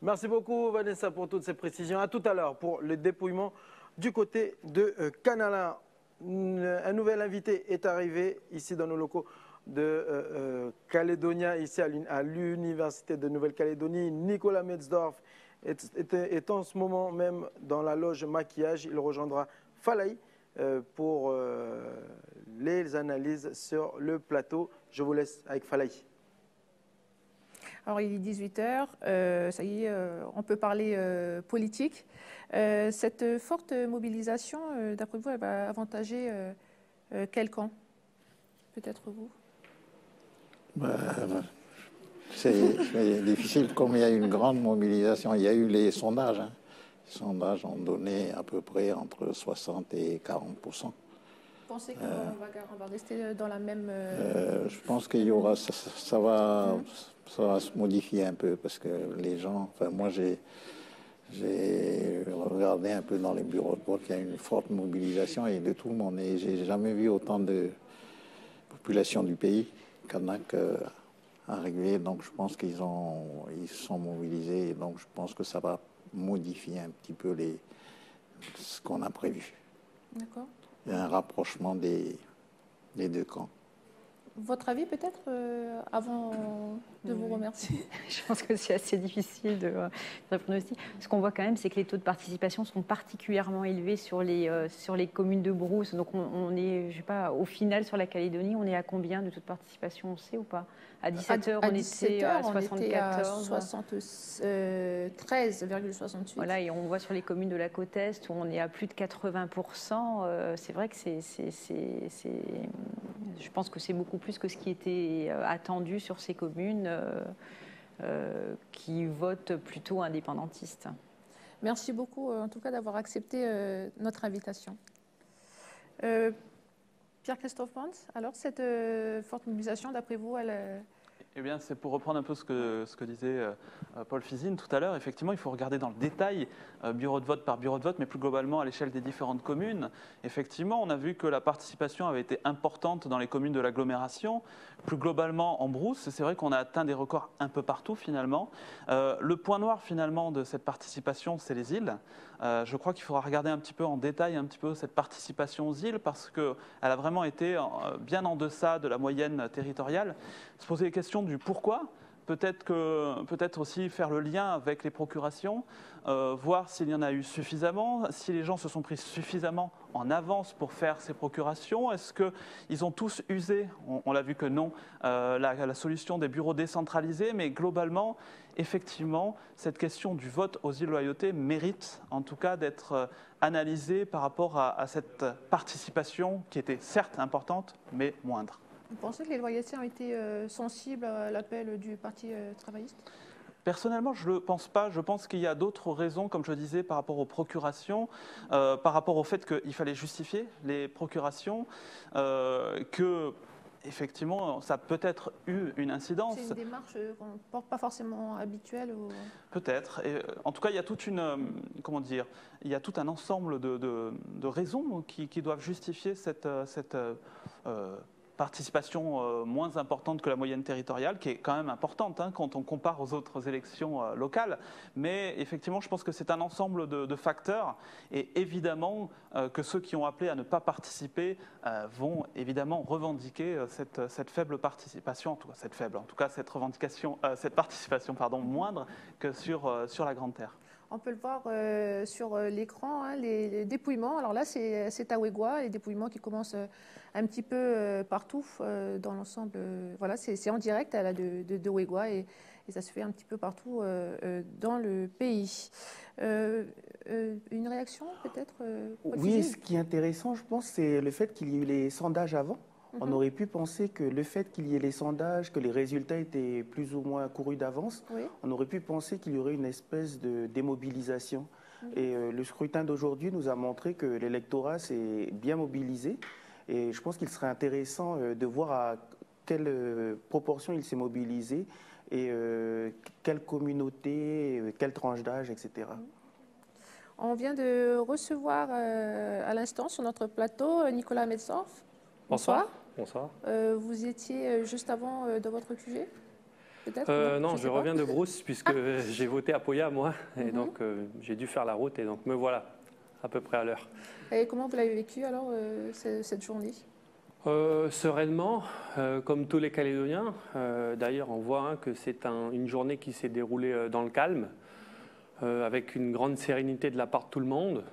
Merci beaucoup Vanessa pour toutes ces précisions. À tout à l'heure pour le dépouillement du côté de Canala. Un nouvel invité est arrivé ici dans nos locaux de Calédonia, ici à l'Université de Nouvelle-Calédonie. Nicolas Metzdorf est en ce moment même dans la loge maquillage. Il rejoindra Falei pour les analyses sur le plateau. Je vous laisse avec Falei. Alors il est 18h, ça y est, on peut parler politique. Cette forte mobilisation, d'après vous, elle va avantager quel camp? Peut-être vous? C'est difficile, comme il y a eu une grande mobilisation. Il y a eu les sondages. Hein. Les sondages ont donné à peu près entre 60 et 40%. Vous pensez qu'on va rester dans la même... Je pense qu'il y aura... Ça va se modifier un peu parce que les gens... Enfin, moi, j'ai regardé un peu dans les bureaux de vote, il y a une forte mobilisation et de tout le monde. Et j'ai jamais vu autant de population du pays qu'en a arrivé. Donc je pense qu'ils se sont mobilisés. Et donc je pense que ça va modifier un petit peu ce qu'on a prévu. D'accord. Il y a un rapprochement des deux camps. Votre avis peut-être avant de vous remercier? Je pense que c'est assez difficile de répondre aussi. Ce qu'on voit quand même, c'est que les taux de participation sont particulièrement élevés sur les communes de brousse. Donc on est, je sais pas, au final sur la Calédonie, on est à combien de taux de participation, on sait ou pas? À 17h, on était à 74. 73,68. Voilà, et on voit sur les communes de la côte Est où on est à plus de 80%. C'est vrai que je pense que c'est beaucoup plus que ce qui était attendu sur ces communes qui votent plutôt indépendantistes. Merci beaucoup, en tout cas, d'avoir accepté notre invitation. Pierre-Christophe Mans, alors cette forte mobilisation, d'après vous, Eh bien, c'est pour reprendre un peu ce que disait Paul Fizine tout à l'heure. Effectivement, il faut regarder dans le détail, bureau de vote par bureau de vote, mais plus globalement à l'échelle des différentes communes. Effectivement, on a vu que la participation avait été importante dans les communes de l'agglomération. Plus globalement, en brousse, c'est vrai qu'on a atteint des records un peu partout finalement. Le point noir finalement de cette participation, c'est les îles. Je crois qu'il faudra regarder un petit peu en détail un petit peu cette participation aux îles parce qu'elle a vraiment été bien en deçà de la moyenne territoriale. Se poser les questions du pourquoi, peut-être aussi faire le lien avec les procurations, voir s'il y en a eu suffisamment, si les gens se sont pris suffisamment en avance pour faire ces procurations. Est-ce qu'ils ont tous usé, on l'a vu que non, la solution des bureaux décentralisés, mais globalement, effectivement, cette question du vote aux îles Loyauté mérite en tout cas d'être analysée par rapport à cette participation qui était certes importante, mais moindre. Vous pensez que les loyautés ont été sensibles à l'appel du Parti travailliste? Personnellement, je ne le pense pas. Je pense qu'il y a d'autres raisons, comme je disais, par rapport aux procurations, par rapport au fait qu'il fallait justifier les procurations, que effectivement, ça a peut-être eu une incidence. C'est une démarche qu'on ne porte pas forcément habituelle ou... Peut-être. En tout cas, il y a toute comment dire, il y a tout un ensemble de raisons qui doivent justifier cette participation moins importante que la moyenne territoriale, qui est quand même importante quand on compare aux autres élections locales. Mais effectivement, je pense que c'est un ensemble de facteurs. Et évidemment que ceux qui ont appelé à ne pas participer vont évidemment revendiquer cette faible participation, en tout cas cette revendication, cette participation moindre que sur la Grande Terre. On peut le voir sur l'écran, les dépouillements. Alors là, c'est à Wegwa, les dépouillements qui commencent un petit peu partout dans l'ensemble. Voilà, c'est en direct de Wegwa et ça se fait un petit peu partout dans le pays. Une réaction peut-être Oui, ce qui est intéressant, je pense, c'est le fait qu'il y ait eu les sondages avant. On aurait pu penser que le fait qu'il y ait les sondages, que les résultats étaient plus ou moins courus d'avance, on aurait pu penser qu'il y aurait une espèce de démobilisation. Et le scrutin d'aujourd'hui nous a montré que l'électorat s'est bien mobilisé. Et je pense qu'il serait intéressant de voir à quelle proportion il s'est mobilisé et quelle communauté, quelle tranche d'âge, etc. On vient de recevoir à l'instant sur notre plateau Nicolas Metzdorf. Bonsoir. Bonsoir. Vous étiez juste avant dans votre QG, peut-être? Non, je reviens de Brousse puisque j'ai voté à Poya, moi, et donc j'ai dû faire la route et donc me voilà à peu près à l'heure. Et comment vous l'avez vécu alors cette journée? Sereinement, comme tous les Calédoniens. D'ailleurs, on voit que c'est une journée qui s'est déroulée dans le calme, avec une grande sérénité de la part de tout le monde.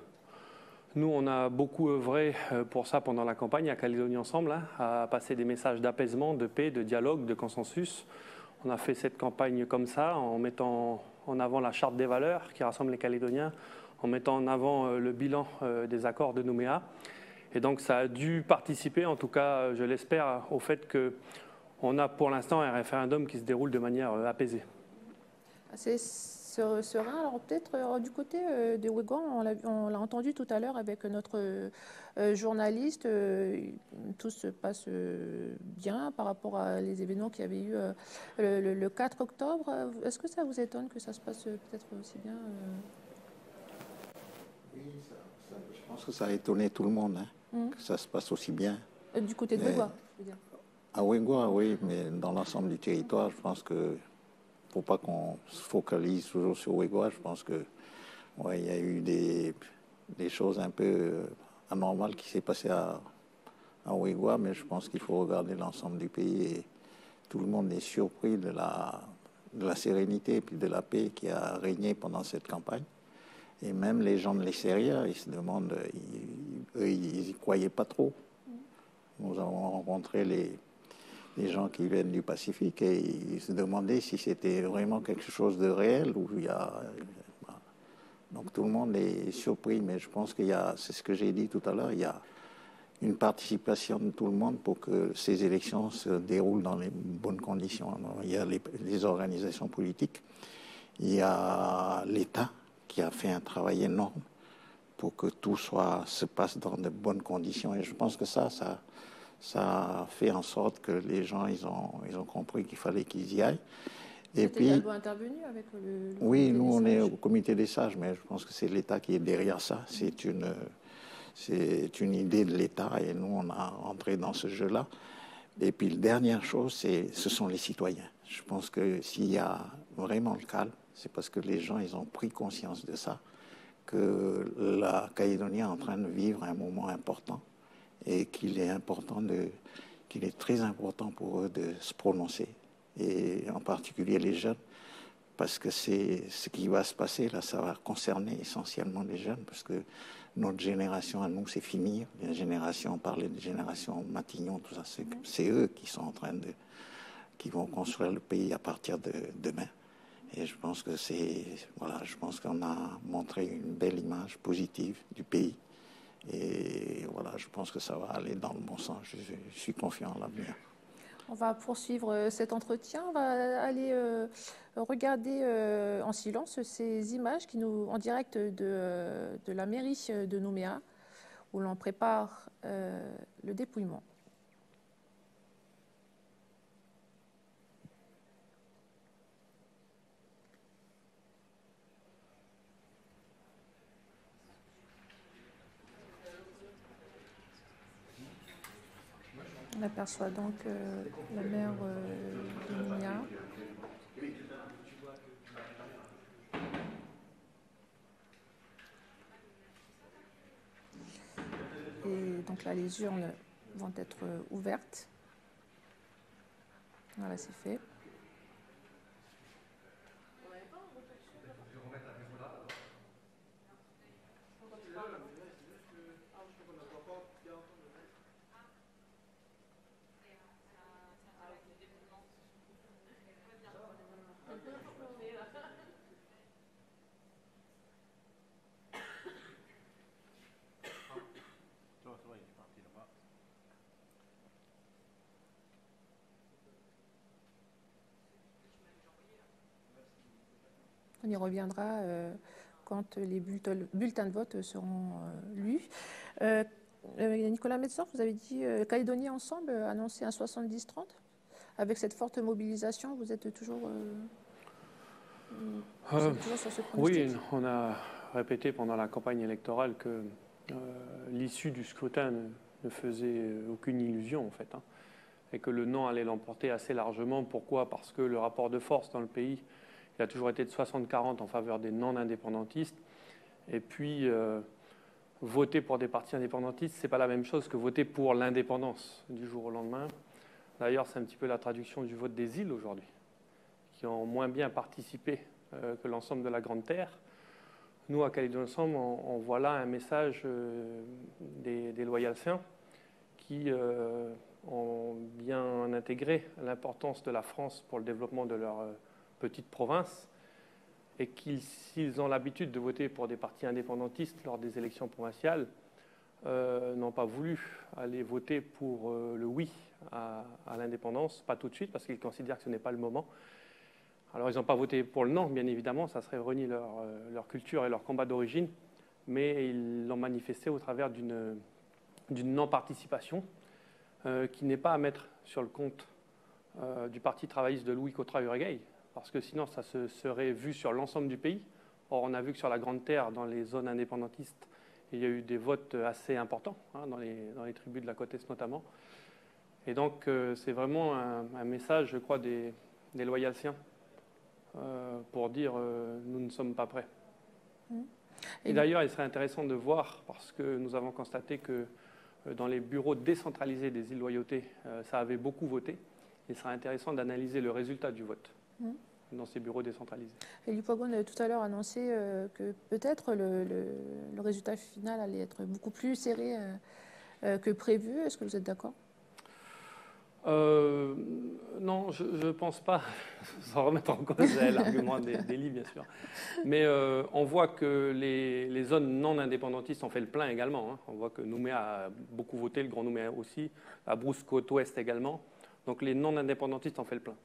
Nous, on a beaucoup œuvré pour ça pendant la campagne à Calédonie Ensemble, à passer des messages d'apaisement, de paix, de dialogue, de consensus. On a fait cette campagne comme ça, en mettant en avant la charte des valeurs qui rassemble les Calédoniens, en mettant en avant le bilan des accords de Nouméa. Et donc, ça a dû participer, en tout cas, je l'espère, au fait qu'on a pour l'instant un référendum qui se déroule de manière apaisée. C'est serein. Alors peut-être du côté de Wegwa, on l'a entendu tout à l'heure avec notre journaliste, tout se passe bien par rapport à les événements qu'il y avait eu le 4 octobre. Est-ce que ça vous étonne que ça se passe peut-être aussi bien Oui, je pense que ça a étonné tout le monde, que ça se passe aussi bien. Du côté de Wegwa, je veux dire. À Wegwa, oui, mais dans l'ensemble du territoire, je pense que il ne faut pas qu'on se focalise toujours sur Wegwa. Je pense que il y a eu des choses un peu anormales qui s'est passées à à Ouégoua, mais je pense qu'il faut regarder l'ensemble du pays et tout le monde est surpris de la sérénité et puis de la paix qui a régné pendant cette campagne. Et même les gens de l'Esseria, ils se demandent, eux, ils n'y croyaient pas trop. Nous avons rencontré les gens qui viennent du Pacifique et ils se demandaient si c'était vraiment quelque chose de réel ou il y a... Donc tout le monde est surpris, mais je pense qu'il y a, c'est ce que j'ai dit tout à l'heure, il y a une participation de tout le monde pour que ces élections se déroulent dans les bonnes conditions. Il y a les organisations politiques, il y a l'État qui a fait un travail énorme pour que tout se passe dans de bonnes conditions. Et je pense que ça a fait en sorte que les gens, ils ont compris qu'il fallait qu'ils y aillent. Et puis, également intervenu avec le oui, nous, on est au comité des sages, mais je pense que c'est l'État qui est derrière ça. C'est une idée de l'État et nous, on a entré dans ce jeu-là. Et puis, la dernière chose, ce sont les citoyens. Je pense que s'il y a vraiment le calme, c'est parce que les gens, ils ont pris conscience de ça, que la Calédonie est en train de vivre un moment important et qu'il est très important pour eux de se prononcer, et en particulier les jeunes, parce que c'est ce qui va se passer là, ça va concerner essentiellement les jeunes, parce que notre génération à nous, c'est fini. La génération, on parlait de génération Matignon, tout ça, c'est eux qui sont en train qui vont construire le pays à partir de demain. Et je pense que je pense qu'on a montré une belle image positive du pays. Et voilà, je pense que ça va aller dans le bon sens. Je suis confiant en l'avenir. On va poursuivre cet entretien. On va aller regarder en silence ces images en direct de la mairie de Nouméa, où l'on prépare le dépouillement. On aperçoit donc la mère de Nouméa. Et donc là, les urnes vont être ouvertes. Voilà, c'est fait. On y reviendra quand les bulletins de vote seront lus. Nicolas Metzor, vous avez dit Calédonie Ensemble annoncé un 70-30. Avec cette forte mobilisation, vous êtes toujours, sur ce pronostic? Oui, on a répété pendant la campagne électorale que l'issue du scrutin ne faisait aucune illusion, en fait, et que le non allait l'emporter assez largement. Pourquoi? Parce que le rapport de force dans le pays, il a toujours été de 60-40 en faveur des non-indépendantistes. Et puis, voter pour des partis indépendantistes, ce n'est pas la même chose que voter pour l'indépendance du jour au lendemain. D'ailleurs, c'est un petit peu la traduction du vote des îles aujourd'hui, qui ont moins bien participé que l'ensemble de la Grande Terre. Nous, à Calédonie Ensemble, on voit là un message des Loyalsiens qui ont bien intégré l'importance de la France pour le développement de leur petite province, et s'ils ont l'habitude de voter pour des partis indépendantistes lors des élections provinciales, n'ont pas voulu aller voter pour le oui à l'indépendance, pas tout de suite, parce qu'ils considèrent que ce n'est pas le moment. Alors ils n'ont pas voté pour le non, bien évidemment, ça serait renier leur culture et leur combat d'origine, mais ils l'ont manifesté au travers d'une non-participation qui n'est pas à mettre sur le compte du Parti travailliste de Louis Cotrat-Uregei, parce que sinon ça se serait vu sur l'ensemble du pays. Or, on a vu que sur la Grande Terre, dans les zones indépendantistes, il y a eu des votes assez importants, dans les tribus de la côte Est notamment. Et donc, c'est vraiment un message, je crois, des Loyalsiens pour dire nous ne sommes pas prêts. Et d'ailleurs, il serait intéressant de voir, parce que nous avons constaté que dans les bureaux décentralisés des îles Loyauté, ça avait beaucoup voté. Il sera intéressant d'analyser le résultat du vote dans ces bureaux décentralisés. Et l'Upagon a tout à l'heure annoncé que peut-être le résultat final allait être beaucoup plus serré que prévu. Est-ce que vous êtes d'accord ? Non, je ne pense pas, sans remettre en cause l'argument d'Élie, bien sûr. Mais on voit que les zones non indépendantistes ont fait le plein également. Hein. On voit que Nouméa a beaucoup voté, le Grand Nouméa aussi, à Brousse côte ouest également. Donc les non indépendantistes ont fait le plein.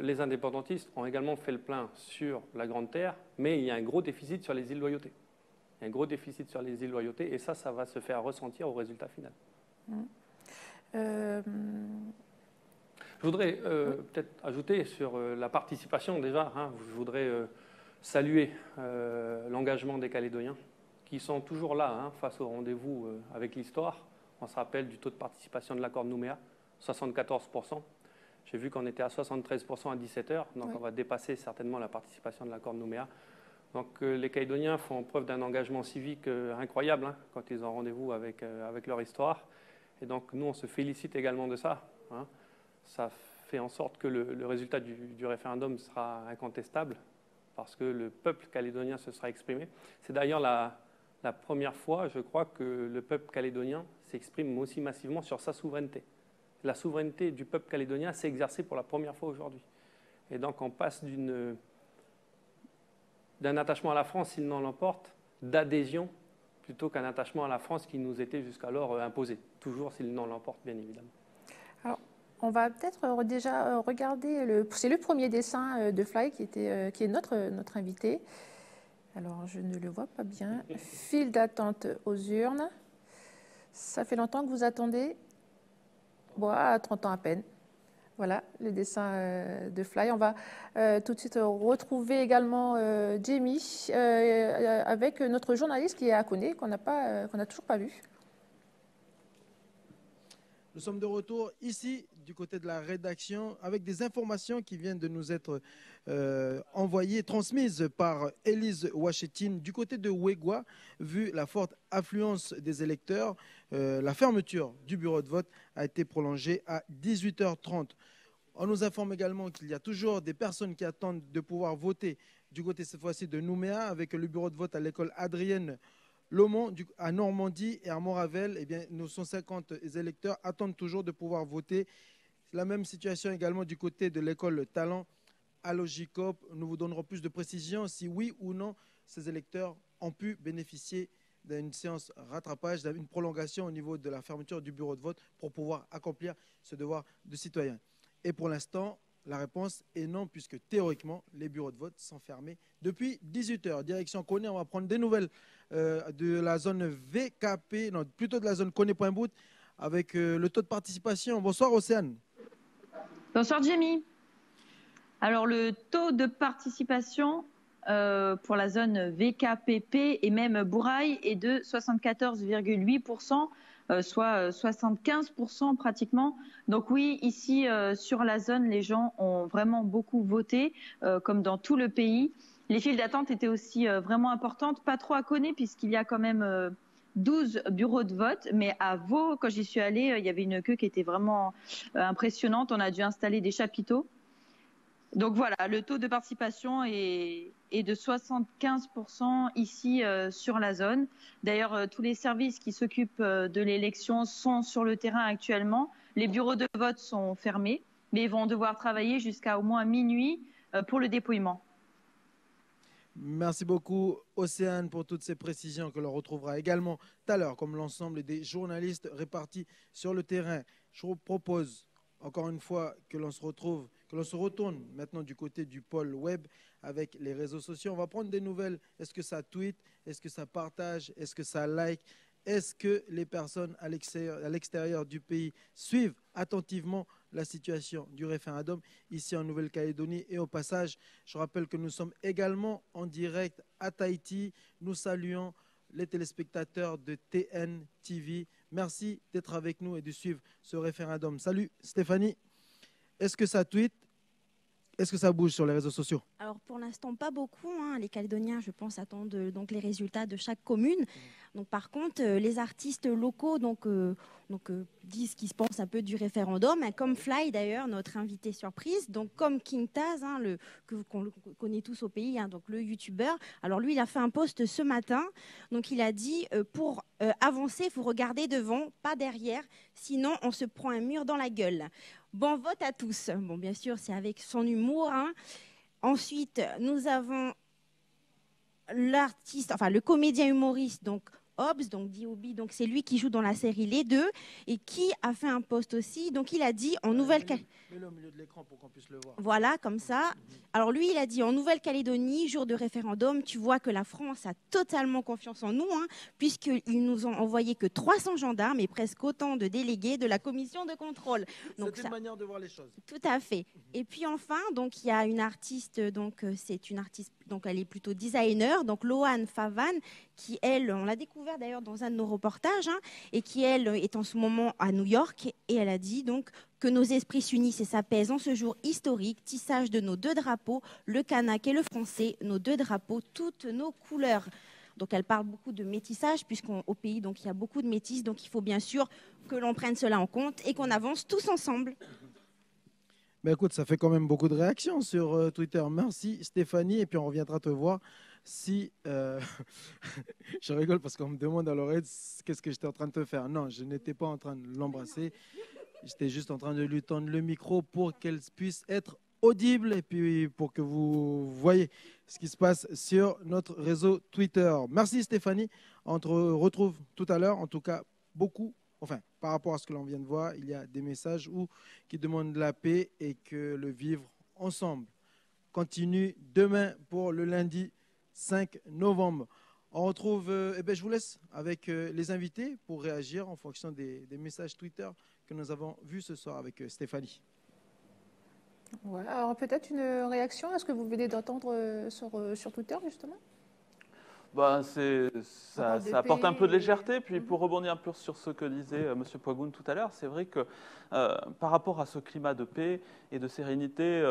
Les indépendantistes ont également fait le plein sur la Grande Terre, mais il y a un gros déficit sur les îles Loyauté. Il y a un gros déficit sur les îles Loyauté, et ça va se faire ressentir au résultat final. Je voudrais peut-être ajouter sur la participation déjà. Hein, je voudrais saluer l'engagement des Calédoniens qui sont toujours là hein, face au rendez-vous avec l'histoire. On se rappelle du taux de participation de l'accord de Nouméa, 74%. J'ai vu qu'on était à 73% à 17h, donc on va dépasser certainement la participation de l'accord de Nouméa. Donc les Calédoniens font preuve d'un engagement civique incroyable hein, quand ils ont rendez-vous avec leur histoire. Et donc, nous, on se félicite également de ça. Hein. Ça fait en sorte que le résultat du référendum sera incontestable parce que le peuple calédonien se sera exprimé. C'est d'ailleurs la première fois, je crois, que le peuple calédonien s'exprime aussi massivement sur sa souveraineté. La souveraineté du peuple calédonien s'est exercée pour la première fois aujourd'hui. Et donc, on passe d'un attachement à la France, s'il n'en l'emporte, d'adhésion, plutôt qu'un attachement à la France qui nous était jusqu'alors imposé, toujours s'il n'en l'emporte, bien évidemment. Alors, on va peut-être déjà regarder, c'est le premier dessin de Fly qui est notre invité. Alors, je ne le vois pas bien. File d'attente aux urnes. Ça fait longtemps que vous attendez? Bon, à 30 ans à peine. Voilà, le dessin de Fly. On va tout de suite retrouver également Jamie avec notre journaliste qui est à Koné, qu'on n'a toujours pas vu. Nous sommes de retour ici, du côté de la rédaction, avec des informations qui viennent de nous être envoyées, transmises par Élise Ouachetine. Du côté de Wegwa, vu la forte affluence des électeurs, la fermeture du bureau de vote a été prolongée à 18h30. On nous informe également qu'il y a toujours des personnes qui attendent de pouvoir voter du côté cette fois-ci de Nouméa, avec le bureau de vote à l'école Adrienne Lomont à Normandie et à Montravel. Eh bien, nos 150 électeurs attendent toujours de pouvoir voter. La même situation également du côté de l'école Talent à Logicop. Nous vous donnerons plus de précisions si oui ou non ces électeurs ont pu bénéficier d'une séance rattrapage, d'une prolongation au niveau de la fermeture du bureau de vote pour pouvoir accomplir ce devoir de citoyen. Et pour l'instant, la réponse est non, puisque théoriquement, les bureaux de vote sont fermés depuis 18h. Direction Koné, on va prendre des nouvelles de la zone VKP, non, plutôt de la zone Koné-Point-Bout, avec le taux de participation. Bonsoir, Océane. Bonsoir, Jamie. Alors, le taux de participation pour la zone VKPP et même Bourail est de 74,8%. Soit 75% pratiquement. Donc oui, ici sur la zone, les gens ont vraiment beaucoup voté, comme dans tout le pays. Les files d'attente étaient aussi vraiment importantes, pas trop à Koné puisqu'il y a quand même 12 bureaux de vote, mais à Vaud, quand j'y suis allée, il y avait une queue qui était vraiment impressionnante. On a dû installer des chapiteaux. Donc voilà, le taux de participation est de 75% ici sur la zone. D'ailleurs, tous les services qui s'occupent de l'élection sont sur le terrain actuellement. Les bureaux de vote sont fermés, mais ils vont devoir travailler jusqu'à au moins minuit pour le dépouillement. Merci beaucoup, Océane, pour toutes ces précisions que l'on retrouvera également tout à l'heure, comme l'ensemble des journalistes répartis sur le terrain. Je vous propose encore une fois que l'on se retourne maintenant du côté du pôle web avec les réseaux sociaux. On va prendre des nouvelles. Est-ce que ça tweet? Est-ce que ça partage? Est-ce que ça like? Est-ce que les personnes à l'extérieur du pays suivent attentivement la situation du référendum ici en Nouvelle-Calédonie? Et au passage, je rappelle que nous sommes également en direct à Tahiti. Nous saluons les téléspectateurs de TN TV. Merci d'être avec nous et de suivre ce référendum. Salut Stéphanie. Est-ce que ça tweet? est-ce que ça bouge sur les réseaux sociaux? Alors pour l'instant pas beaucoup, hein. Les Calédoniens, je pense, attendent donc les résultats de chaque commune. Donc par contre, les artistes locaux disent ce qu'ils se pensent un peu du référendum, hein, comme Fly d'ailleurs, notre invité surprise, donc comme King Taz, hein, qu'on connaît tous au pays, hein, donc le youtubeur. Alors lui, il a fait un post ce matin, donc il a dit pour avancer, il faut regarder devant, pas derrière, sinon on se prend un mur dans la gueule. Bon vote à tous. Bon, bien sûr, c'est avec son humour, hein. Ensuite, nous avons l'artiste, enfin le comédien humoriste, donc Hobbs, donc D.O.B., donc c'est lui qui joue dans la série Les Deux et qui a fait un post aussi. Donc il a dit en Nouvelle-Calédonie. Mets-le au milieu de l'écran pour qu'on puisse le voir. Voilà, comme ça. Alors lui, il a dit en Nouvelle-Calédonie, jour de référendum, tu vois que la France a totalement confiance en nous, hein, puisqu'ils nous ont envoyé que 300 gendarmes et presque autant de délégués de la commission de contrôle. C'est une manière de voir les choses. Tout à fait. Et puis enfin, donc il y a une artiste, donc c'est une artiste, donc elle est plutôt designer, donc Loane Favan, qui elle, on l'a découvert d'ailleurs dans un de nos reportages, hein, et qui elle est en ce moment à New York, et elle a dit donc que nos esprits s'unissent et s'apaisent en ce jour historique, tissage de nos deux drapeaux, le kanak et le français, nos deux drapeaux, toutes nos couleurs. Donc elle parle beaucoup de métissage, puisqu'au pays donc il y a beaucoup de métis, donc il faut bien sûr que l'on prenne cela en compte et qu'on avance tous ensemble. Mais écoute, ça fait quand même beaucoup de réactions sur Twitter. Merci Stéphanie, et puis on reviendra te voir si... Je rigole parce qu'on me demande à l'oreille qu'est-ce que j'étais en train de te faire. Non, je n'étais pas en train de l'embrasser. J'étais juste en train de lui tendre le micro pour qu'elle puisse être audible et puis pour que vous voyez ce qui se passe sur notre réseau Twitter. Merci Stéphanie. On te retrouve tout à l'heure. En tout cas, par rapport à ce que l'on vient de voir, il y a des messages qui demandent la paix et que le vivre ensemble continue demain pour le lundi 5 novembre. On retrouve, je vous laisse avec les invités pour réagir en fonction des messages Twitter que nous avons vus ce soir avec Stéphanie. Ouais, alors peut-être une réaction à ce que vous venez d'entendre sur Twitter, justement? Ça apporte un peu de légèreté. Puis pour rebondir un peu sur ce que disait M. Poigoun tout à l'heure, c'est vrai que par rapport à ce climat de paix et de sérénité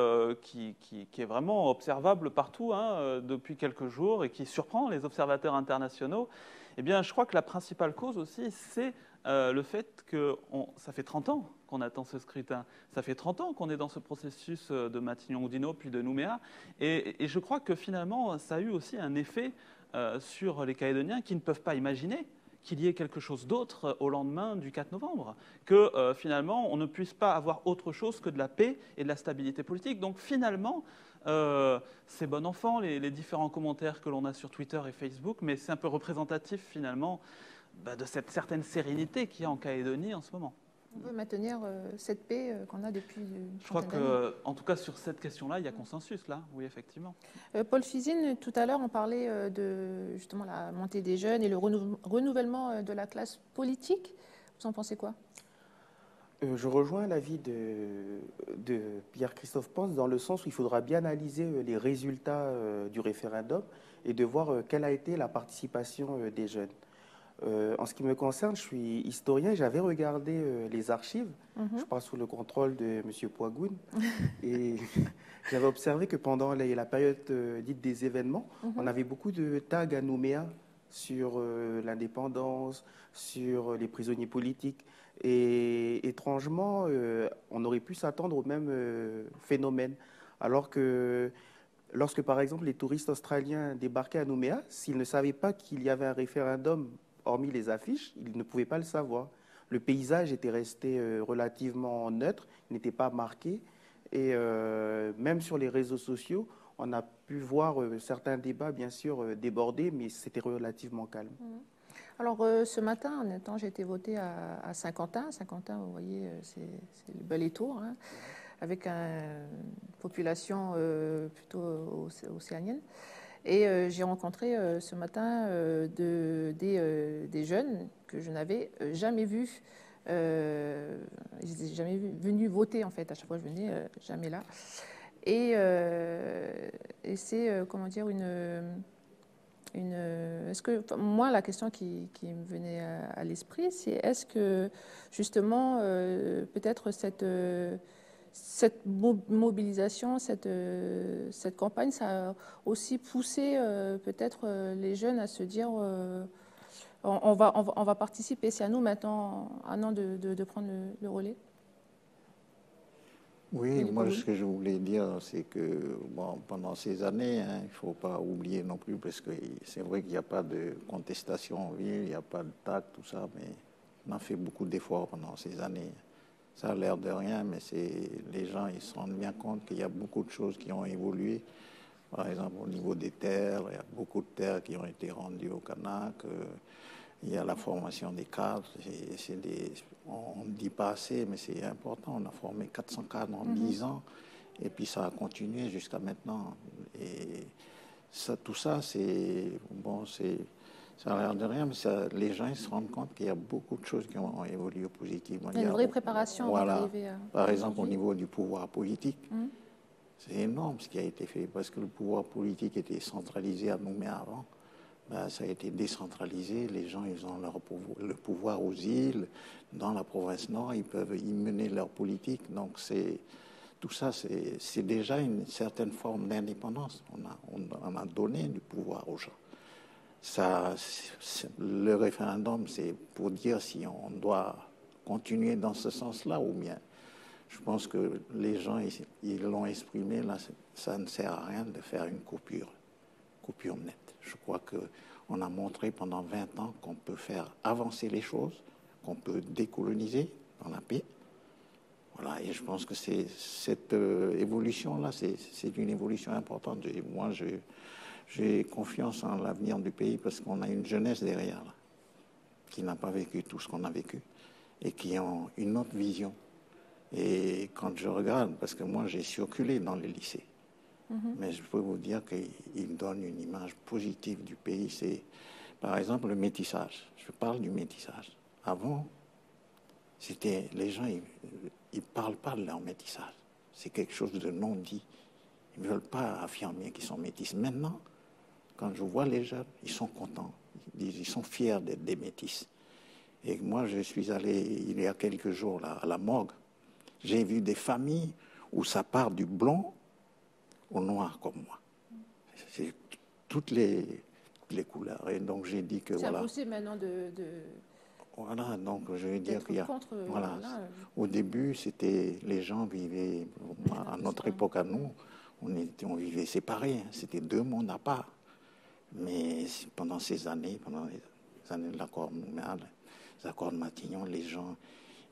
qui est vraiment observable partout, hein, depuis quelques jours et qui surprend les observateurs internationaux, eh bien, je crois que la principale cause aussi, c'est le fait que ça fait 30 ans qu'on attend ce scrutin. Ça fait 30 ans qu'on est dans ce processus de Matignon-Oudinot puis de Nouméa. Et je crois que finalement, ça a eu aussi un effet sur les Calédoniens qui ne peuvent pas imaginer qu'il y ait quelque chose d'autre au lendemain du 4 novembre, que finalement on ne puisse pas avoir autre chose que de la paix et de la stabilité politique. Donc finalement, c'est bon enfant les différents commentaires que l'on a sur Twitter et Facebook, mais c'est un peu représentatif finalement de cette certaine sérénité qu'il y a en Calédonie en ce moment. On veut maintenir cette paix qu'on a depuis une Je crois trentaine d'années. qu'en tout cas sur cette question-là, il y a consensus là, oui effectivement. Paul Fizine, tout à l'heure, on parlait de justement la montée des jeunes et le renouvellement de la classe politique. Vous en pensez quoi? Je rejoins l'avis de Pierre-Christophe Ponce dans le sens où il faudra bien analyser les résultats du référendum et de voir quelle a été la participation des jeunes. En ce qui me concerne, je suis historien, j'avais regardé les archives, je parle sous le contrôle de M. Poigoun, et j'avais observé que pendant la période dite des événements, on avait beaucoup de tags à Nouméa sur l'indépendance, sur les prisonniers politiques, et étrangement, on aurait pu s'attendre au même phénomène, alors que lorsque, par exemple, les touristes australiens débarquaient à Nouméa, s'ils ne savaient pas qu'il y avait un référendum, hormis les affiches, ils ne pouvaient pas le savoir. Le paysage était resté relativement neutre, n'était pas marqué. Et même sur les réseaux sociaux, on a pu voir certains débats, bien sûr, débordés, mais c'était relativement calme. Alors, ce matin, en étant, j'ai été votée à Saint-Quentin. Saint-Quentin, vous voyez, c'est le bel étour, hein, avec une population plutôt océanienne. Et j'ai rencontré ce matin des jeunes que je n'avais jamais vus. Ils n'étaient jamais venus voter, en fait. À chaque fois, je venais, jamais là. Et c'est, comment dire, est-ce que, moi, la question qui me venait à l'esprit, c'est est-ce que, justement, peut-être cette mobilisation, cette campagne, ça a aussi poussé peut-être les jeunes à se dire on va participer. C'est à nous maintenant, de prendre le relais. Oui, moi ce que je voulais dire, c'est que bon, pendant ces années, hein, il ne faut pas oublier non plus, parce que c'est vrai qu'il n'y a pas de contestation en ville, il n'y a pas de TAC, tout ça, mais on a fait beaucoup d'efforts pendant ces années. Ça a l'air de rien, mais les gens ils se rendent bien compte qu'il y a beaucoup de choses qui ont évolué. Par exemple, au niveau des terres, il y a beaucoup de terres qui ont été rendues au Kanak. Il y a la formation des cadres. On ne dit pas assez, mais c'est important. On a formé 400 cadres en 10 ans. Et puis ça a continué jusqu'à maintenant. Et ça, tout ça, c'est... Bon, ça a l'air de rien, mais les gens ils se rendent compte qu'il y a beaucoup de choses qui ont évolué positivement. Il y a une vraie préparation voilà, avant d'arriver à... Par exemple, au niveau du pouvoir politique, c'est énorme ce qui a été fait, parce que le pouvoir politique était centralisé à Nouméa avant. Ben, ça a été décentralisé. Les gens, ils ont le pouvoir aux îles, dans la province nord, ils peuvent y mener leur politique. Donc, tout ça, c'est déjà une certaine forme d'indépendance. On a donné du pouvoir aux gens. Le référendum, c'est pour dire si on doit continuer dans ce sens-là ou bien. Je pense que les gens, ils l'ont exprimé, là, ça ne sert à rien de faire une coupure nette. Je crois qu'on a montré pendant 20 ans qu'on peut faire avancer les choses, qu'on peut décoloniser dans la paix. Voilà, et je pense que cette évolution-là, c'est une évolution importante. Moi, j'ai confiance en l'avenir du pays parce qu'on a une jeunesse derrière là, qui n'a pas vécu tout ce qu'on a vécu et qui ont une autre vision. Et quand je regarde, parce que moi j'ai circulé dans les lycées, mais je peux vous dire qu'il donne une image positive du pays. C'est, par exemple, le métissage. Je parle du métissage. Avant, les gens, ils ne parlent pas de leur métissage. C'est quelque chose de non dit. Ils ne veulent pas affirmer qu'ils sont métis. Maintenant, quand je vois les jeunes, ils sont contents. Ils sont fiers d'être des métis. Et moi, je suis allé il y a quelques jours là, à la morgue. J'ai vu des familles où ça part du blond au noir comme moi. C'est toutes les couleurs. Et donc j'ai dit que voilà. C'est possible maintenant de... Voilà, donc je veux dire qu'il y a... Voilà. Au début, les gens vivaient, à notre époque à nous, on vivait séparés. C'était deux mondes à part. Mais pendant ces années, pendant les années de l'accord Nouméa, les accords de Matignon, les gens...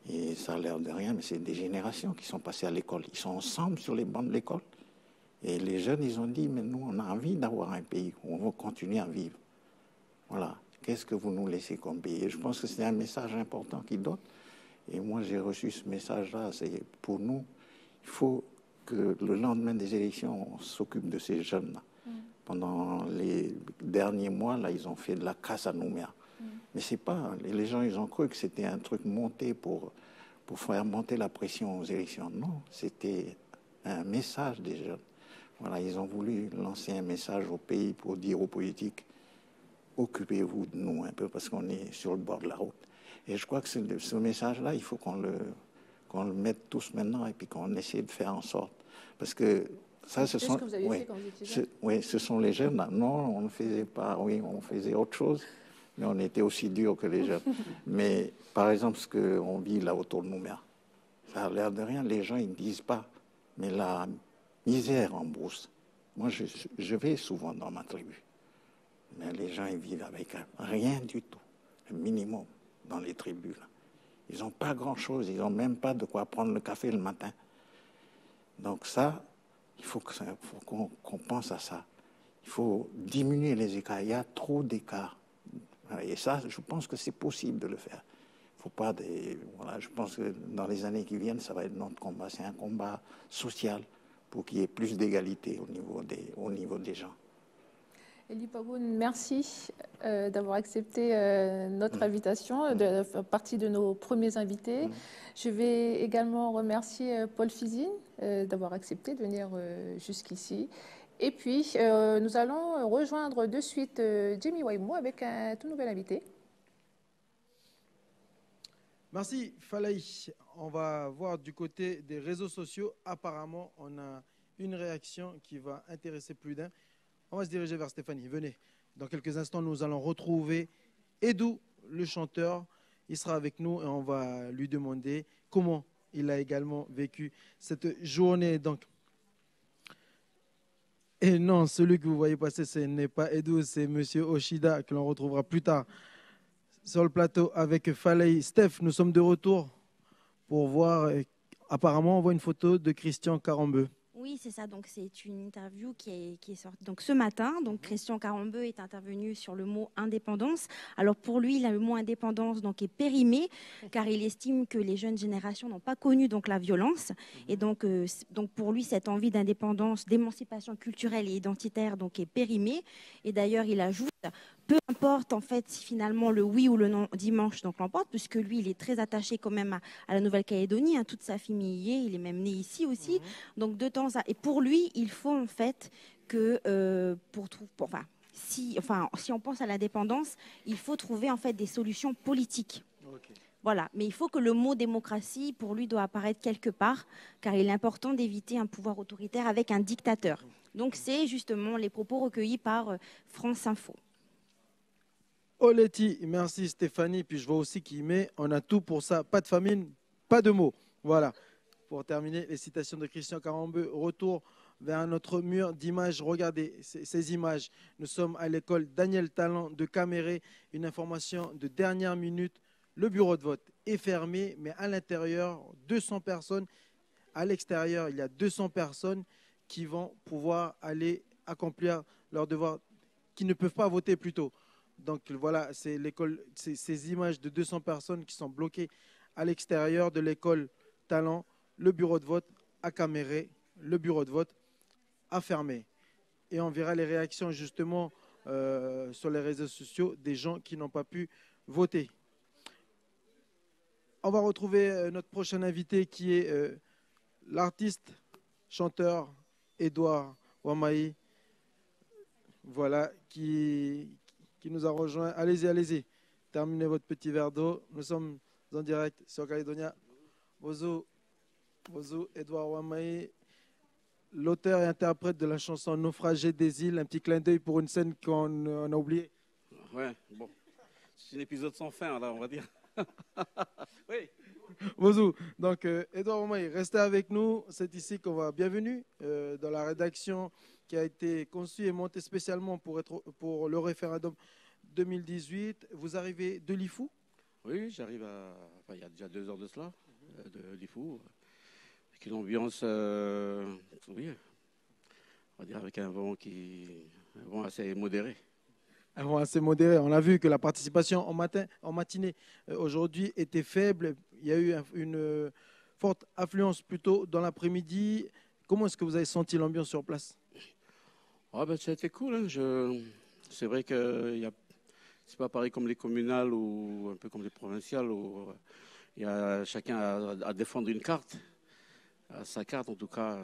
Et ça a l'air de rien, mais c'est des générations qui sont passées à l'école. Ils sont ensemble sur les bancs de l'école. Et les jeunes, ils ont dit, mais nous, on a envie d'avoir un pays où on va continuer à vivre. Voilà. Qu'est-ce que vous nous laissez comme pays? Et je pense que c'est un message important qu'ils donnent. Et moi, j'ai reçu ce message-là. C'est pour nous, il faut que le lendemain des élections, on s'occupe de ces jeunes-là. Pendant les derniers mois, là, ils ont fait de la casse à Nouméa. Mais c'est pas... Les gens, ils ont cru que c'était un truc monté pour faire monter la pression aux élections. Non, c'était un message des jeunes. Voilà, ils ont voulu lancer un message au pays pour dire aux politiques, occupez-vous de nous un peu parce qu'on est sur le bord de la route. Et je crois que ce message-là, il faut qu'on le mette tous maintenant et puis qu'on essaie de faire en sorte. Parce que ça, ce sont... ce que vous avez fait quand vous étiez jeune. Oui, ce sont les jeunes. Là. Non, on ne faisait pas... Oui, on faisait autre chose. Mais on était aussi dur que les jeunes. Mais par exemple, ce qu'on vit là autour de Nouméa, ça a l'air de rien. Les gens, ils ne disent pas. Mais la misère en brousse. Moi, je vais souvent dans ma tribu. Mais les gens, ils vivent avec rien du tout. Le minimum dans les tribus. Là. Ils n'ont pas grand-chose. Ils n'ont même pas de quoi prendre le café le matin. Donc ça, il faut qu'on pense à ça. Il faut diminuer les écarts. Il y a trop d'écarts. Et ça, je pense que c'est possible de le faire. Faut pas voilà, je pense que dans les années qui viennent, ça va être notre combat. C'est un combat social pour qu'il y ait plus d'égalité au niveau des gens. Elie Pagoun, merci d'avoir accepté notre invitation, de faire partie de nos premiers invités. Je vais également remercier Paul Fizine d'avoir accepté de venir jusqu'ici. Et puis, nous allons rejoindre de suite Jamie Waimo avec un tout nouvel invité. Merci Falaï. On va voir du côté des réseaux sociaux. Apparemment, on a une réaction qui va intéresser plus d'un. On va se diriger vers Stéphanie. Venez. Dans quelques instants, nous allons retrouver Edou, le chanteur. Il sera avec nous et on va lui demander comment il a également vécu cette journée. Donc, et non, celui que vous voyez passer, ce n'est pas Edou, c'est Monsieur Oshida que l'on retrouvera plus tard sur le plateau avec Falaï. Steph, nous sommes de retour pour voir. Apparemment, on voit une photo de Christian Carambeu. Oui, c'est ça. Donc, c'est une interview qui est sortie donc, ce matin. Donc, Christian Carambeu est intervenu sur le mot indépendance. Alors, pour lui, le mot indépendance donc, est périmé car il estime que les jeunes générations n'ont pas connu donc, la violence. Et donc, pour lui, cette envie d'indépendance, d'émancipation culturelle et identitaire donc, est périmée. Et d'ailleurs, il ajoute... Peu importe en fait si finalement le oui ou le non dimanche donc l'emporte, puisque lui il est très attaché quand même à la Nouvelle-Calédonie, hein, toute sa famille y est, il est même né ici aussi. Donc de temps à... Et pour lui, il faut en fait que si on pense à l'indépendance, il faut trouver en fait des solutions politiques. Okay. Voilà, mais il faut que le mot démocratie pour lui doit apparaître quelque part, car il est important d'éviter un pouvoir autoritaire avec un dictateur. Donc c'est justement les propos recueillis par France Info. Oleti, merci Stéphanie. Puis je vois aussi qu'il met on a tout pour ça, pas de famine, pas de mots. Voilà, pour terminer les citations de Christian Carambeu. Retour vers notre mur d'images. Regardez ces images. Nous sommes à l'école Daniel Talent de Caméré. Une information de dernière minute. Le bureau de vote est fermé, mais à l'intérieur, 200 personnes. À l'extérieur, il y a 200 personnes qui vont pouvoir aller accomplir leurs devoirs, qui ne peuvent pas voter plus tôt. Donc voilà, c'est l'école, ces images de 200 personnes qui sont bloquées à l'extérieur de l'école Talent. Le bureau de vote a caméré, le bureau de vote a fermé. Et on verra les réactions justement sur les réseaux sociaux des gens qui n'ont pas pu voter. On va retrouver notre prochain invité qui est l'artiste, chanteur Edouard Wamaï. Voilà, qui nous a rejoint. Allez-y, allez-y. Terminez votre petit verre d'eau. Nous sommes en direct sur Calédonia. Bonjour, Edouard Wamaï, l'auteur et interprète de la chanson Naufragé des îles. Un petit clin d'œil pour une scène qu'on a oubliée. Ouais, bon. C'est un épisode sans fin, là, on va dire. Oui. Bonjour. Donc, Edouard Wamaï, restez avec nous. C'est ici qu'on va. Bienvenue dans la rédaction qui a été conçue et montée spécialement pour le référendum 2018. Vous arrivez de Lifou? Oui, j'arrive il y a déjà 2 heures de cela, de Lifou. Avec une ambiance, oui, on va dire avec un vent assez modéré. Un vent assez modéré. On a vu que la participation en matinée aujourd'hui était faible. Il y a eu une forte affluence plutôt dans l'après-midi. Comment est-ce que vous avez senti l'ambiance sur place? Ça a été cool. Hein. C'est vrai que c'est pas pareil comme les communales ou un peu comme les provinciales où il y a chacun à défendre une carte. Sa carte, en tout cas,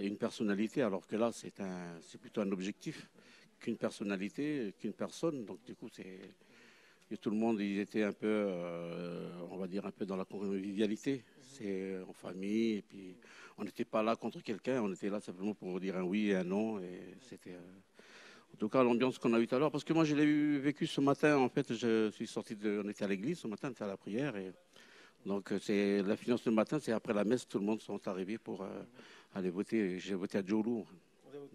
une personnalité, alors que là, c'est plutôt un objectif qu'une personnalité, qu'une personne. Donc, du coup, et tout le monde, ils étaient un peu, on va dire, un peu dans la convivialité. C'est en famille, et puis on n'était pas là contre quelqu'un, on était là simplement pour dire un oui et un non. Et c'était, en tout cas, l'ambiance qu'on a eue tout à l'heure. Parce que moi, je l'ai vécu ce matin, en fait, je suis sorti on était à l'église ce matin, on était à la prière. Et donc, c'est la finance ce matin, c'est après la messe, tout le monde sont arrivés pour aller voter. J'ai voté à Djolou.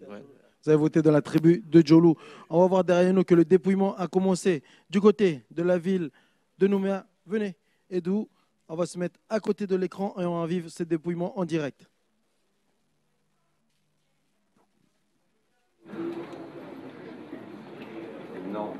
Ouais. Vous avez voté dans la tribu de Djolou. On va voir derrière nous que le dépouillement a commencé du côté de la ville de Nouméa. Venez, Edou, on va se mettre à côté de l'écran et on va vivre ce dépouillement en direct. Non.